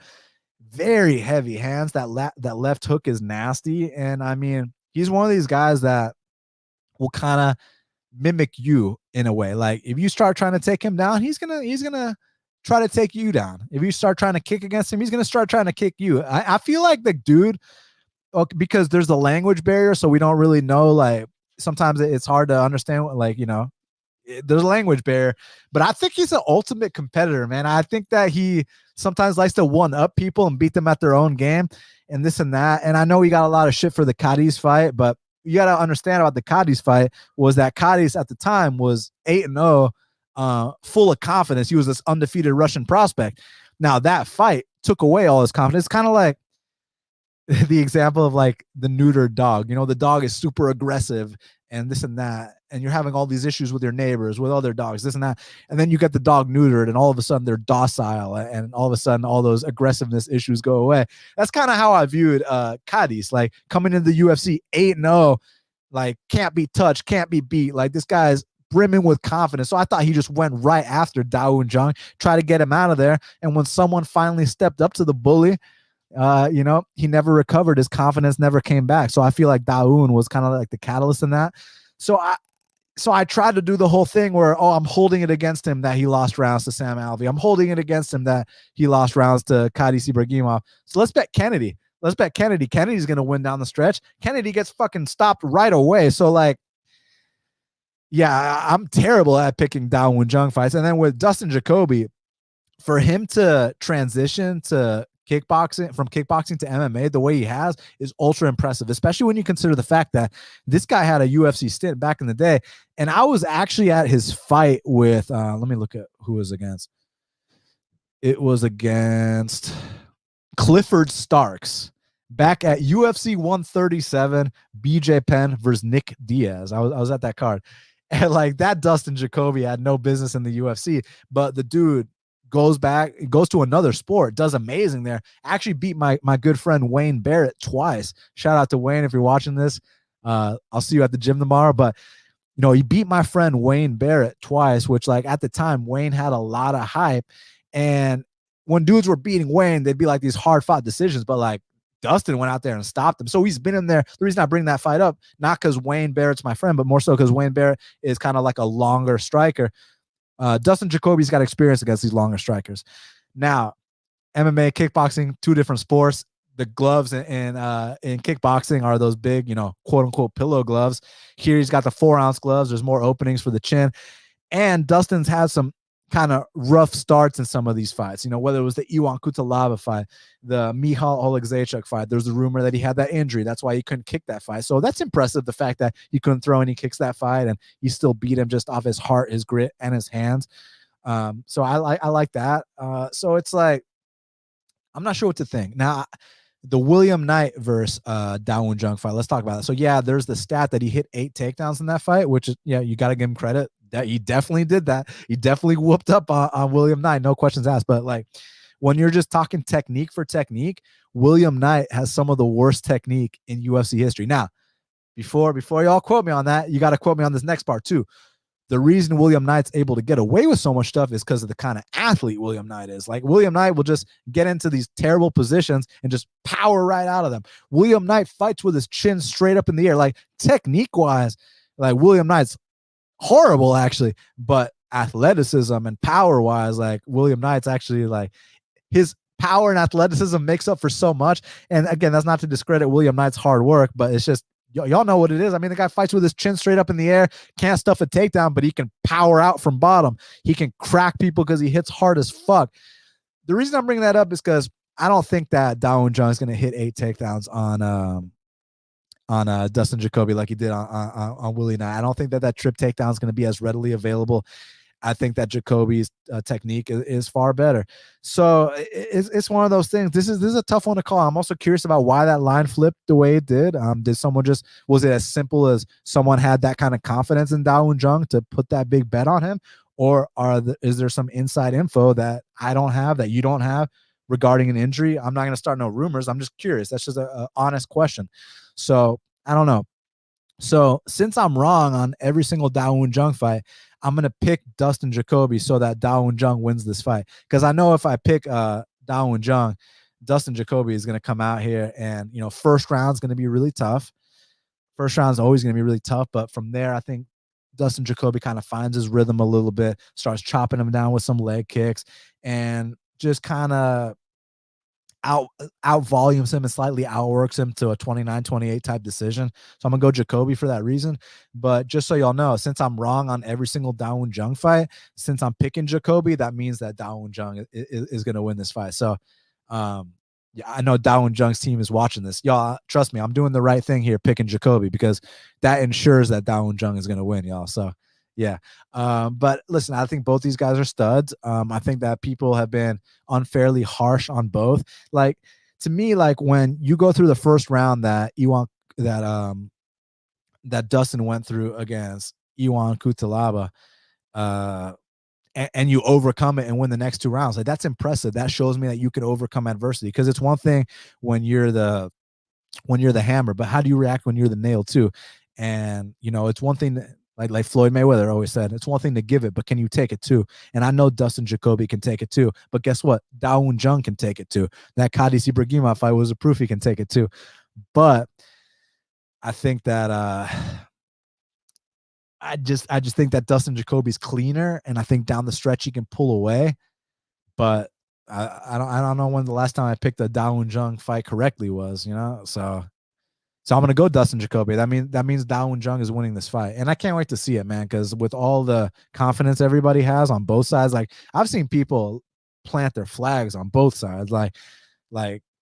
very heavy hands. That left hook is nasty. And I mean, he's one of these guys that will kind of mimic you in a way. Like, if you start trying to take him down, he's gonna try to take you down. If you start trying to kick against him, he's gonna start trying to kick you. I feel like the dude, because there's the language barrier, so we don't really know. Like, sometimes it's hard to understand. Like, there's a language barrier, but I think he's an ultimate competitor, man. I think that he sometimes likes to one up people and beat them at their own game and this and that. And I know he got a lot of shit for the Cadiz fight, but you got to understand about the Cadiz fight was that Cadiz at the time was 8-0, full of confidence. He was this undefeated Russian prospect. Now that fight took away all his confidence. Kind of like the example of like the neutered dog. The dog is super aggressive and this and that, and you're having all these issues with your neighbors, with other dogs, this and that, and then you get the dog neutered, and all of a sudden they're docile, and all of a sudden all those aggressiveness issues go away. That's kind of how I viewed Cadiz, like coming into the UFC 8-0, like can't be touched, can't be beat. Like, this guy's brimming with confidence. So I thought he just went right after Dawoon Jung, try to get him out of there. And when someone finally stepped up to the bully, he never recovered. His confidence never came back. So I feel like Dawoon was kind of like the catalyst in that. So I tried to do the whole thing where, I'm holding it against him that he lost rounds to Sam Alvey. I'm holding it against him that he lost rounds to Khadis Ibragimov. So let's bet Kennedy. Let's bet Kennedy. Kennedy's going to win down the stretch. Kennedy gets fucking stopped right away. So, like, yeah, I'm terrible at picking Dawoon Jung fights. And then with Dustin Jacoby, for him to transition to from kickboxing to MMA the way he has is ultra impressive, especially when you consider the fact that this guy had a UFC stint back in the day. And I was actually at his fight with let me look at who it was against. It was against Clifford Starks back at UFC 137, BJ Penn versus Nick Diaz. I was at that card. And like, that Dustin Jacoby had no business in the UFC, but the dude goes to another sport, does amazing there. Actually beat my good friend Wayne Barrett twice. Shout out to Wayne if you're watching this. I'll see you at the gym tomorrow. But he beat my friend Wayne Barrett twice, which, like, at the time Wayne had a lot of hype. And when dudes were beating Wayne, they'd be like these hard fought decisions. But like, Dustin went out there and stopped him. So he's been in there. The reason I bring that fight up, not because Wayne Barrett's my friend, but more so because Wayne Barrett is kind of like a longer striker. Dustin Jacoby's got experience against these longer strikers. Now, MMA, kickboxing, two different sports. The gloves in kickboxing are those big, quote unquote pillow gloves. Here he's got the 4-ounce gloves. There's more openings for the chin. And Dustin's had some kind of rough starts in some of these fights, whether it was the Iwan Kutalaba fight, the Michal Oleksiejczuk fight. There's a rumor that he had that injury. That's why he couldn't kick that fight. So that's impressive, the fact that he couldn't throw any kicks that fight and he still beat him just off his heart, his grit, and his hands. So I like that. So it's like, I'm not sure what to think. Now, the William Knight versus Dawoon Jung fight, let's talk about it. So yeah, there's the stat that he hit 8 takedowns in that fight, which is, yeah, you got to give him credit. That he definitely did that. He definitely whooped up on William Knight, no questions asked. But like, when you're just talking technique for technique, William Knight has some of the worst technique in UFC history. Now, before y'all quote me on that, you got to quote me on this next part too. The reason William Knight's able to get away with so much stuff is because of the kind of athlete William Knight is. Like, William Knight will just get into these terrible positions and just power right out of them. William Knight fights with his chin straight up in the air. Like, technique wise, like, William Knight's horrible actually, but athleticism and power wise, like, William Knight's actually, like, his power and athleticism makes up for so much. And again, that's not to discredit William Knight's hard work, but it's just, y'all know what it is. I mean, the guy fights with his chin straight up in the air, can't stuff a takedown, but he can power out from bottom. He can crack people because he hits hard as fuck. The reason I'm bringing that up is because I don't think that Dawoon Jung is going to hit 8 takedowns on Dustin Jacoby like he did on Willie Knight. I don't think that trip takedown is going to be as readily available. I think that Jacoby's technique is far better. So it's one of those things. This is a tough one to call. I'm also curious about why that line flipped the way it did. Did someone was it as simple as someone had that kind of confidence in Dawoon Jung to put that big bet on him? Or is there some inside info that I don't have, that you don't have, regarding an injury? I'm not going to start no rumors. I'm just curious. That's just a honest question. So I don't know. So since I'm wrong on every single Dawoon Jung fight, I'm going to pick Dustin Jacoby so that Dawoon Jung wins this fight. Because I know if I pick Dawoon Jung, Dustin Jacoby is going to come out here and, first round is going to be really tough. First round is always going to be really tough. But from there, I think Dustin Jacoby kind of finds his rhythm a little bit, starts chopping him down with some leg kicks, and just kind of out volumes him and slightly outworks him to a 29-28 type decision. So I'm gonna go Jacoby for that reason. But just so y'all know, since I'm wrong on every single Dawoon Jung fight, since I'm picking Jacoby, that means that Dawoon Jung is gonna win this fight. So yeah, I know Dawoon Jung's team is watching this. Y'all, trust me, I'm doing the right thing here picking Jacoby, because that ensures that Dawoon Jung is gonna win, y'all. So yeah. But listen, I think both these guys are studs. I think that people have been unfairly harsh on both. Like, to me, like, when you go through the first round that that Dustin went through against Iwan Kutalaba, and you overcome it and win the next 2 rounds, like, that's impressive. That shows me that you can overcome adversity, because it's one thing when you're the hammer, but how do you react when you're the nail too? And it's one thing that, like Floyd Mayweather always said, it's one thing to give it, but can you take it too? And I know Dustin Jacoby can take it too. But guess what? Dawoon Jung can take it too. That Khadis Ibrahimov fight was a proof he can take it too. But I think that I just think that Dustin Jacoby's cleaner, and I think down the stretch he can pull away. But I don't know when the last time I picked a Dawoon Jung fight correctly was, So I'm gonna go Dustin Jacoby. That means Dawoon Jung is winning this fight, and I can't wait to see it, man. Because with all the confidence everybody has on both sides, like, I've seen people plant their flags on both sides, like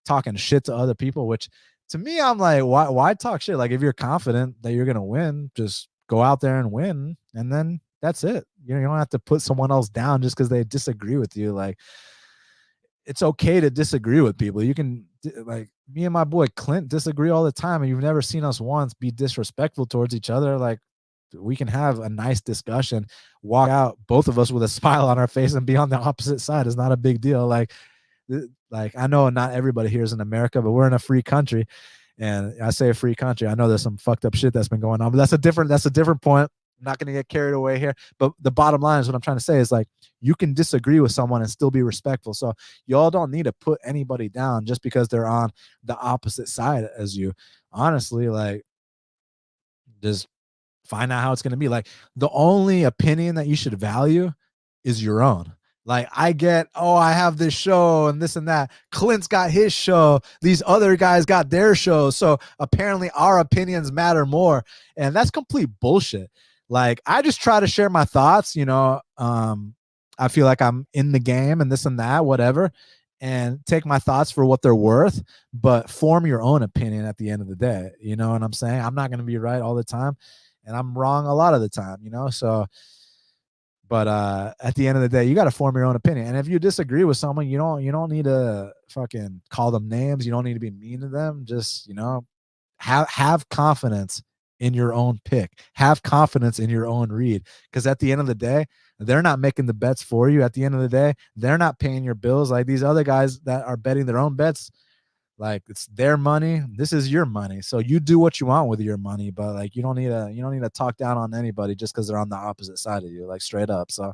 talking shit to other people. Which, to me, I'm like, why talk shit? Like, if you're confident that you're gonna win, just go out there and win, and then that's it. You don't have to put someone else down just because they disagree with you. Like, it's okay to disagree with people. You can, like, me and my boy Clint disagree all the time, and you've never seen us once be disrespectful towards each other. Like, we can have a nice discussion, walk out, both of us with a smile on our face, and be on the opposite side. It's not a big deal. Like I know not everybody here is in America, but we're in a free country. And I say a free country, I know there's some fucked up shit that's been going on, but that's a different point. I'm not going to get carried away here. But the bottom line is, what I'm trying to say is, like, you can disagree with someone and still be respectful. So y'all don't need to put anybody down just because they're on the opposite side as you. Honestly, like, just find out how it's going to be. Like, the only opinion that you should value is your own. Like, I get, I have this show and this and that. Clint's got his show. These other guys got their shows. So apparently our opinions matter more. And that's complete bullshit. Like, I just try to share my thoughts, I feel like I'm in the game and this and that, whatever, and take my thoughts for what they're worth, but form your own opinion at the end of the day. You know what I'm saying? I'm not going to be right all the time, and I'm wrong a lot of the time, So, But at the end of the day, you got to form your own opinion. And if you disagree with someone, you don't need to fucking call them names. You don't need to be mean to them. Just, have confidence in your own pick. Have confidence in your own read. Because at the end of the day, they're not making the bets for you. At the end of the day, they're not paying your bills like these other guys that are betting their own bets. Like, it's their money. This is your money. So you do what you want with your money, but like you don't need to talk down on anybody just because they're on the opposite side of you, like straight up. So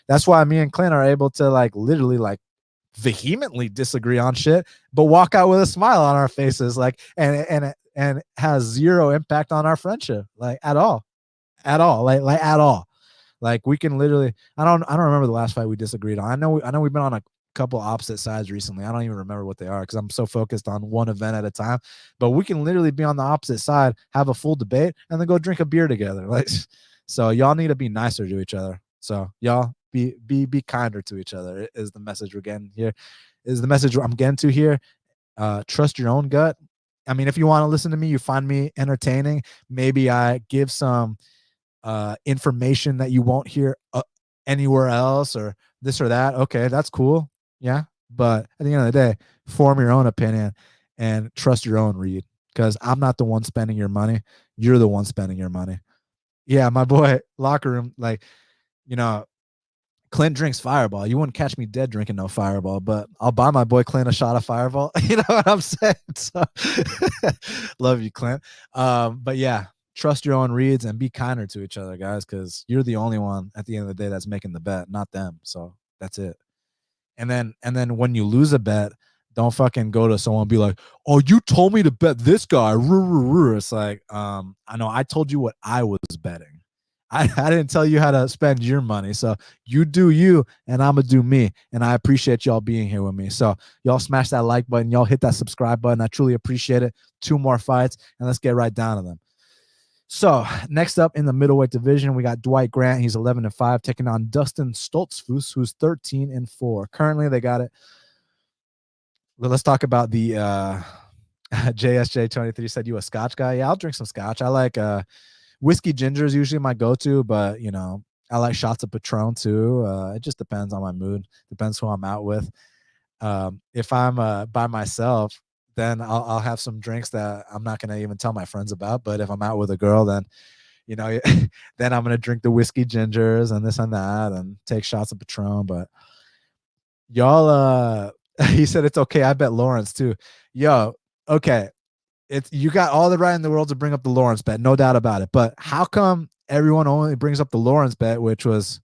that's why me and Clint are able to like literally like vehemently disagree on shit, but walk out with a smile on our faces, like and has zero impact on our friendship, like at all. Like at all. Like we can literally, I don't remember the last fight we disagreed on. I know we've been on a couple opposite sides recently. I don't even remember what they are because I'm so focused on one event at a time. But we can literally be on the opposite side, have a full debate, and then go drink a beer together. Like, so y'all need to be nicer to each other. So y'all be kinder to each other is the message we're getting here. Is the message I'm getting to here. Trust your own gut. I mean, if you want to listen to me, you find me entertaining. Maybe I give some information that you won't hear anywhere else or this or that. Okay, that's cool. Yeah. But at the end of the day, form your own opinion and trust your own read, because I'm not the one spending your money. You're the one spending your money. Yeah, my boy, locker room, like, Clint drinks Fireball. You wouldn't catch me dead drinking no Fireball, but I'll buy my boy Clint a shot of Fireball. You know what I'm saying? So love you, Clint. But yeah, trust your own reads and be kinder to each other, guys, because you're the only one at the end of the day that's making the bet, not them. So that's it. And then when you lose a bet, don't fucking go to someone and be like, "Oh, you told me to bet this guy." It's like, I know I told you what I was betting. I didn't tell you how to spend your money. So you do you, and I'm going to do me. And I appreciate y'all being here with me. So y'all smash that like button. Y'all hit that subscribe button. I truly appreciate it. 2 more fights, and let's get right down to them. So next up in the middleweight division, we got Dwight Grant. He's 11-5, taking on Dustin Stotzfus, who's 13-4. Currently, they got it. Well, let's talk about the JSJ23 said, "You a Scotch guy?" Yeah, I'll drink some Scotch. I like whiskey ginger is usually my go-to, but I like shots of Patron too. It just depends on my mood. Depends who I'm out with. If I'm by myself, then I'll have some drinks that I'm not going to even tell my friends about. But if I'm out with a girl, then, then I'm going to drink the whiskey gingers and this and that and take shots of Patron. But y'all, he said it's okay. I bet Lawrence too. Yo, okay. You got all the right in the world to bring up the Lawrence bet, no doubt about it. But how come everyone only brings up the Lawrence bet, which was,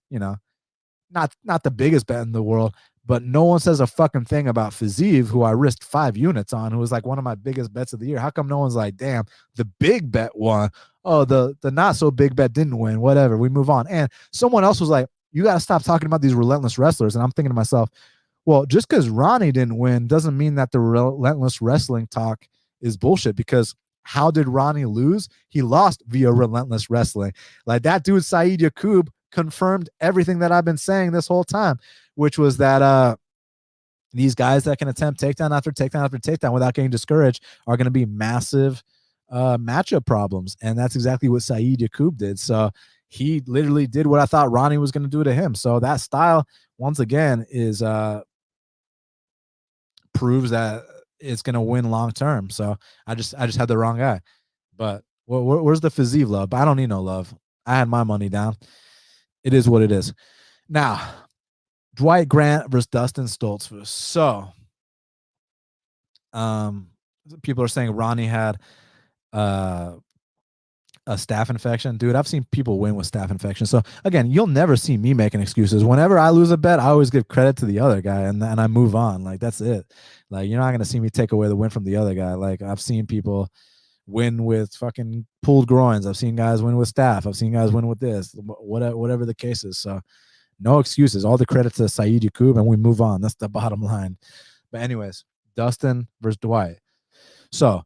not the biggest bet in the world, but no one says a fucking thing about Fiziev, who I risked 5 units on, who was like one of my biggest bets of the year. How come no one's like, damn, the big bet won? Oh, the not so big bet didn't win. Whatever. We move on. And someone else was like, you got to stop talking about these relentless wrestlers. And I'm thinking to myself, well, just because Ronnie didn't win doesn't mean that the relentless wrestling talk is bullshit, because how did Ronnie lose? He lost via relentless wrestling. Like that dude, Saeed Yacoub, confirmed everything that I've been saying this whole time, which was that these guys that can attempt takedown after takedown after takedown without getting discouraged are going to be massive matchup problems. And that's exactly what Saeed Yacoub did. So he literally did what I thought Ronnie was going to do to him. So that style, once again, is proves that it's going to win long term. So I just had the wrong guy. But where's the Fiziev love? But I don't need no love. I had my money down. It is what it is. Now, Dwight Grant versus Dustin Stotzfus. So people are saying Ronnie had a staph infection. Dude, I've seen people win with staph infection. So again, you'll never see me making excuses. Whenever I lose a bet, I always give credit to the other guy, and I move on. Like, that's it. Like, you're not going to see me take away the win from the other guy. Like, I've seen people win with fucking pulled groins. I've seen guys win with staph. I've seen guys win with this, whatever the case is. So no excuses. All the credit to Saeed Yacoub, and we move on. That's the bottom line. But anyways, Dustin versus Dwight. So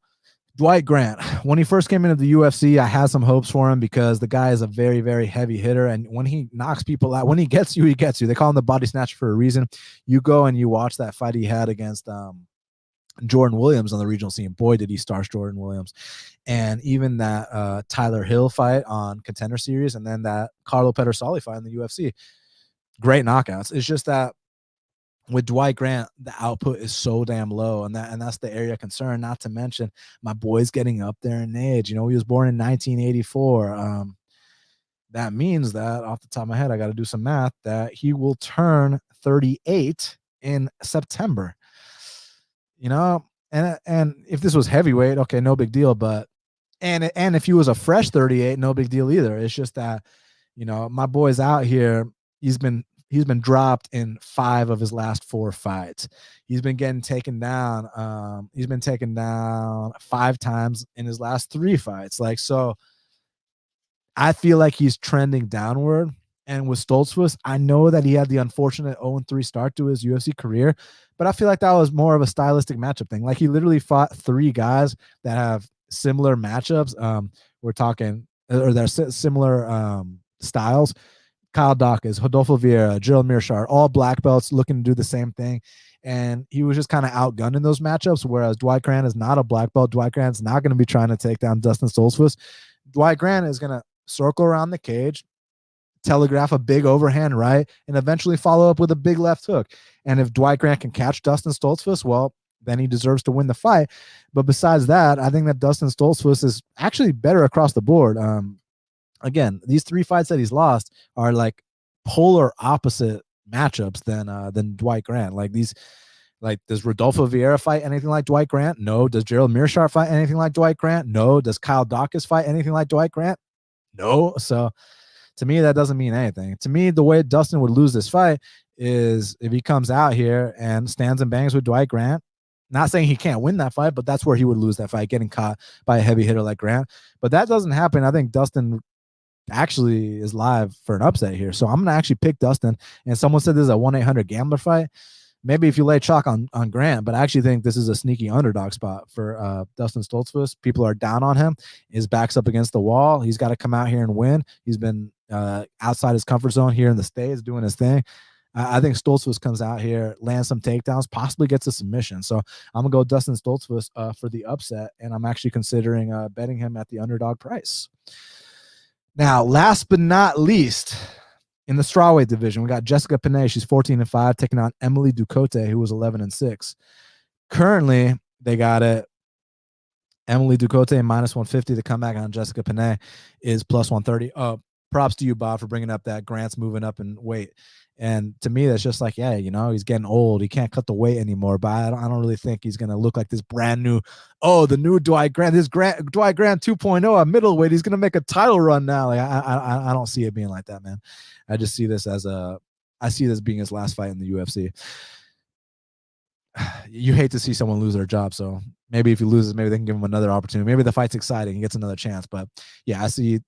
Dwight Grant, when he first came into the UFC, I had some hopes for him because the guy is a very, very heavy hitter. And when he knocks people out, when he gets you, he gets you. They call him the body snatcher for a reason. You go and you watch that fight he had against Jordan Williams on the regional scene. Boy, did he starch Jordan Williams. And even that Tyler Hill fight on Contender Series, and then that Carlo Pedersoli fight in the UFC. great knockouts. It's just that with Dwight Grant, the output is so damn low, and that's the area of concern. Not to mention, my boy's getting up there in age. He was born in 1984. That means that, off the top of my head, I got to do some math, that he will turn 38 in September. And if this was heavyweight, okay, no big deal. But and if he was a fresh 38, no big deal either. It's just that, my boy's out here. He's been dropped in 5 of his last 4 fights. He's been getting taken down. He's been taken down 5 times in his last 3 fights. So I feel like he's trending downward. And with Stotzfus, I know that he had the unfortunate 0-3 start to his UFC career, but I feel like that was more of a stylistic matchup thing. He literally fought 3 guys that have similar matchups. We're talking, or they're similar styles. Kyle Dawkins, Rodolfo Vieira, Gerald Mearshart, all black belts looking to do the same thing. And he was just kind of outgunned in those matchups, whereas Dwight Grant is not a black belt. Dwight Grant's not going to be trying to take down Dustin Stotzfus. Dwight Grant is going to circle around the cage, telegraph a big overhand right, and eventually follow up with a big left hook. And if Dwight Grant can catch Dustin Stotzfus, well, then he deserves to win the fight. But besides that, I think that Dustin Stotzfus is actually better across the board. Again, these 3 fights that he's lost are polar opposite matchups than Dwight Grant. Does Rodolfo Vieira fight anything like Dwight Grant? No. Does Gerald Mearshart fight anything like Dwight Grant? No. Does Kyle Dawkins fight anything like Dwight Grant? No. So to me, that doesn't mean anything. To me, the way Dustin would lose this fight is if he comes out here and stands and bangs with Dwight Grant. Not saying he can't win that fight, but that's where he would lose that fight, getting caught by a heavy hitter like Grant. But that doesn't happen. I think Dustin actually is live for an upset here. So I'm going to actually pick Dustin. And someone said this is a 1-800 gambler fight. Maybe if you lay chalk on Grant, but I actually think this is a sneaky underdog spot for Dustin Stotzfus. People are down on him. His back's up against the wall. He's got to come out here and win. He's been outside his comfort zone here in the States doing his thing. I think Stotzfus comes out here, lands some takedowns, possibly gets a submission. So I'm going to go Dustin Stotzfus for the upset, and I'm actually considering betting him at the underdog price. Now, last but not least, in the strawweight division, we got Jessica Penne. She's 14-5, taking on Emily Ducote, who was 11-6. Currently, they got it. Emily Ducote -150. The comeback on Jessica Penne is +130. Props to you, Bob, for bringing up that Grant's moving up in weight. And to me, that's just he's getting old. He can't cut the weight anymore. But I don't really think he's going to look like this brand new, the new Dwight Grant, Dwight Grant 2.0 at middleweight. He's going to make a title run now. I don't see it being like that, man. I just see this I see this being his last fight in the UFC. You hate to see someone lose their job. So maybe if he loses, maybe they can give him another opportunity. Maybe the fight's exciting. He gets another chance. But yeah, I see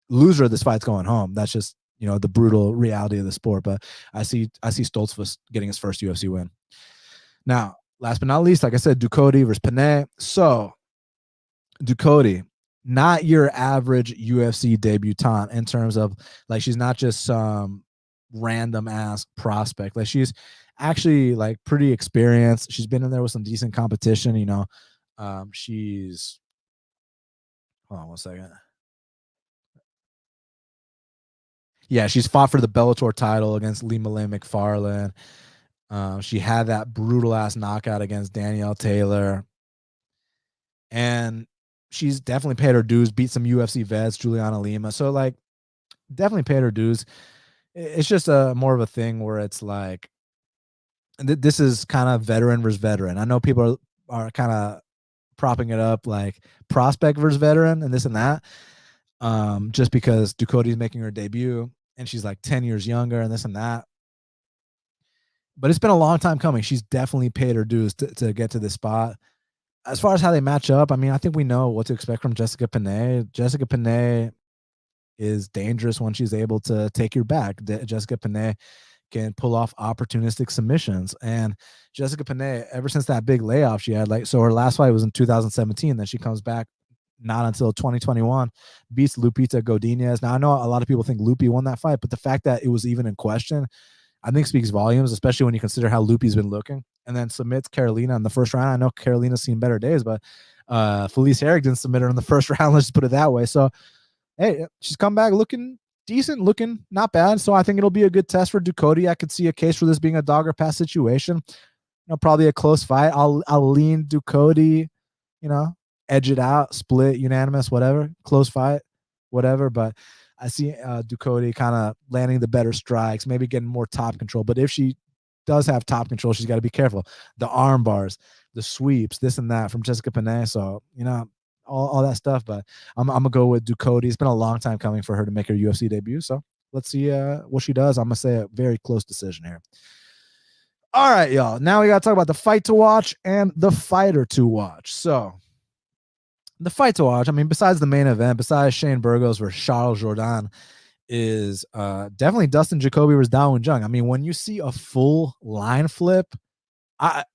loser of this fight's going home. That's just, the brutal reality of the sport. But I see Stotzfus getting his first UFC win. Now, last but not least, like I said, Ducote versus Penne. So Ducote, not your average UFC debutante in terms of she's not just some random ass prospect. She's actually pretty experienced. She's been in there with some decent competition. She's, hold on one second. Yeah, she's fought for the Bellator title against Lima Lane McFarlane. She had that brutal ass knockout against Danielle Taylor. And she's definitely paid her dues, beat some UFC vets, Juliana Lima. So definitely paid her dues. It's just more of a thing where it's this is kind of veteran versus veteran. I know people are kind of propping it up prospect versus veteran and this and that. Just because Ducote's making her debut and she's 10 years younger and this and that. But it's been a long time coming. She's definitely paid her dues to get to this spot. As far as how they match up, I think we know what to expect from Jessica Penne. Jessica Penne is dangerous when she's able to take your back. Jessica Penne can pull off opportunistic submissions. And Jessica Penne, ever since that big layoff she had, so her last fight was in 2017. Then she comes back not until 2021, beats Lupita Godinez. Now, I know a lot of people think Lupi won that fight, but the fact that it was even in question, I think speaks volumes, especially when you consider how Lupi's been looking. And then submits Carolina in the first round. I know Carolina's seen better days, but Felice Herrig didn't submit her in the first round. Let's just put it that way. So, hey, she's come back looking decent looking, not bad. So I think it'll be a good test for Ducote. I could see a case for this being a dog or pass situation. Probably a close fight. I'll lean Ducote, edge it out, split, unanimous, whatever, close fight, whatever. But I see Ducote kind of landing the better strikes, maybe getting more top control. But if she does have top control, she's got to be careful. The arm bars, the sweeps, this and that from Jessica Penne. So, all that stuff. But I'm going to go with Ducote. It's been a long time coming for her to make her UFC debut. So let's see what she does. I'm going to say a very close decision here. All right, y'all. Now we got to talk about the fight to watch and the fighter to watch. So the fight to watch, I mean, besides the main event, besides Shane Burgos versus Charles Jourdain, is definitely Dustin Jacoby versus Jung. I mean, when you see a full line flip,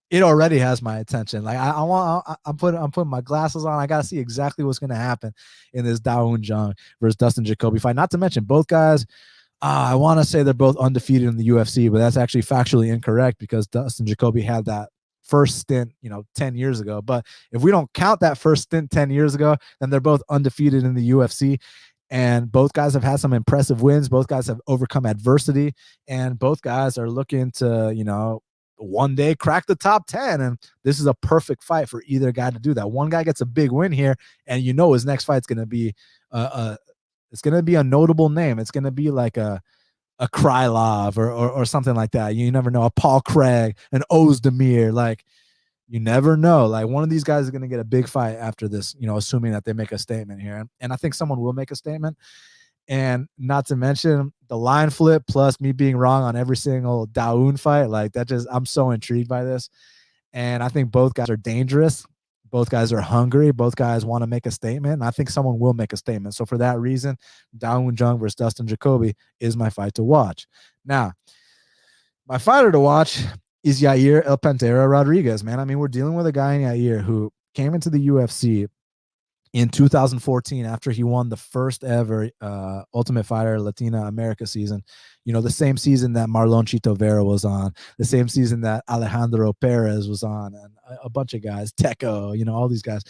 it already has my attention. Like I'm putting my glasses on. I gotta see exactly what's gonna happen in this Jung versus Dustin Jacoby fight. Not to mention both guys. I want to say they're both undefeated in the UFC, but that's actually factually incorrect because Dustin Jacoby had that first stint, 10 years ago. But if we don't count that first stint 10 years ago, then they're both undefeated in the UFC. And both guys have had some impressive wins. Both guys have overcome adversity. And both guys are looking to, one day crack the top 10. And this is a perfect fight for either guy to do that. One guy gets a big win here, and his next fight's going to be it's going to be a notable name. It's going to be like a Krylov or something like that. You never know. A Paul Craig, an Ozdemir. Like, you never know. Like, one of these guys is going to get a big fight after this, assuming that they make a statement here. And I think someone will make a statement. And not to mention the line flip plus me being wrong on every single Dawoon fight. Like, I'm so intrigued by this. And I think both guys are dangerous. Both guys are hungry. Both guys want to make a statement. And I think someone will make a statement. So for that reason, Jung versus Dustin Jacoby is my fight to watch. Now, my fighter to watch is Yair El Pantera Rodriguez, man. I mean, we're dealing with a guy in Yair who came into the UFC in 2014 after he won the first ever Ultimate Fighter Latina America season. The same season that Marlon Chito Vera was on, the same season that Alejandro Perez was on, and a bunch of guys, Teco, all these guys.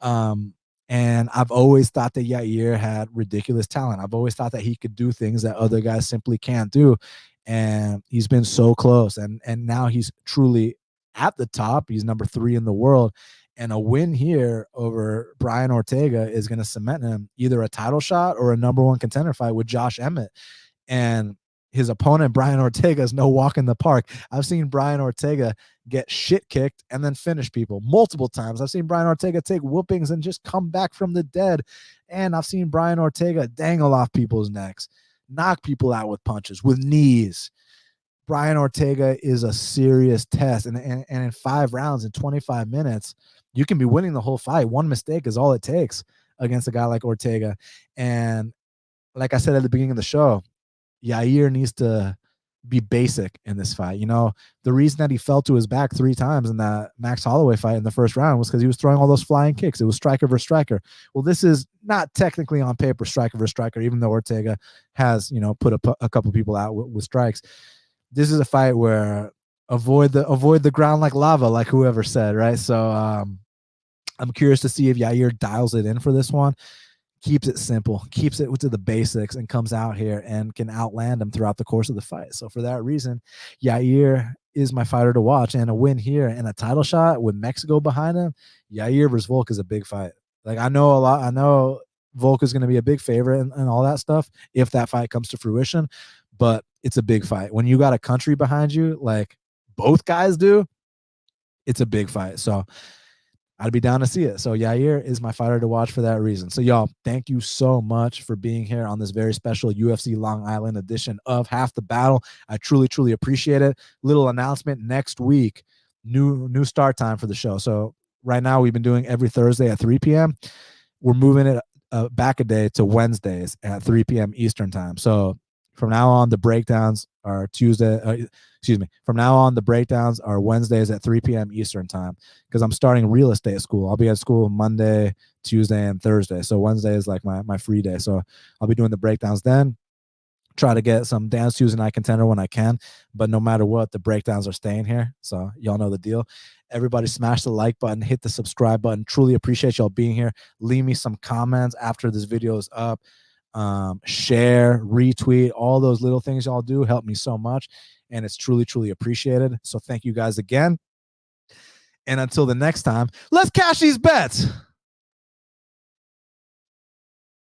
And I've always thought that Yair had ridiculous talent. I've always thought that he could do things that other guys simply can't do. And he's been so close. And now he's truly at the top. He's number 3 in the world. And a win here over Brian Ortega is going to cement him either a title shot or a number 1 contender fight with Josh Emmett. And his opponent, Brian Ortega, is no walk in the park. I've seen Brian Ortega get shit kicked and then finish people multiple times. I've seen Brian Ortega take whoopings and just come back from the dead. And I've seen Brian Ortega dangle off people's necks, knock people out with punches, with knees. Brian Ortega is a serious test. And in 5 rounds in 25 minutes, you can be winning the whole fight. One mistake is all it takes against a guy like Ortega. And like I said at the beginning of the show, Yair needs to be basic in this fight. The reason that he fell to his back 3 times in that Max Holloway fight in the first round was because he was throwing all those flying kicks. It was striker versus striker. Well, this is not technically on paper striker versus striker, even though Ortega has, put a couple people out with strikes. This is a fight where avoid the ground like lava, like whoever said, right? So I'm curious to see if Yair dials it in for this one. Keeps it simple, keeps it to the basics, and comes out here and can outland him throughout the course of the fight. So for that reason, Yair is my fighter to watch. And a win here and a title shot with Mexico behind him, Yair versus Volk is a big fight. Like, I know Volk is going to be a big favorite and all that stuff if that fight comes to fruition, but it's a big fight. When you got a country behind you, like both guys do, it's a big fight. So I'd be down to see it. So Yair is my fighter to watch for that reason. So y'all, thank you so much for being here on this very special UFC Long Island edition of Half the Battle. I truly, truly appreciate it. Little announcement next week, new start time for the show. So right now we've been doing every Thursday at 3 p.m. We're moving it back a day to Wednesdays at 3 p.m. Eastern time. So from now on, the breakdowns are From now on, the breakdowns are Wednesdays at 3 p.m. Eastern time because I'm starting real estate school. I'll be at school Monday, Tuesday, and Thursday. So Wednesday is like my free day. So I'll be doing the breakdowns then. Try to get some dance Tuesday night contender when I can. But no matter what, the breakdowns are staying here. So y'all know the deal. Everybody smash the like button, hit the subscribe button. Truly appreciate y'all being here. Leave me some comments after this video is up. share, retweet, all those little things y'all do help me so much. And it's truly, truly appreciated. So thank you guys again. And until the next time, let's cash these bets.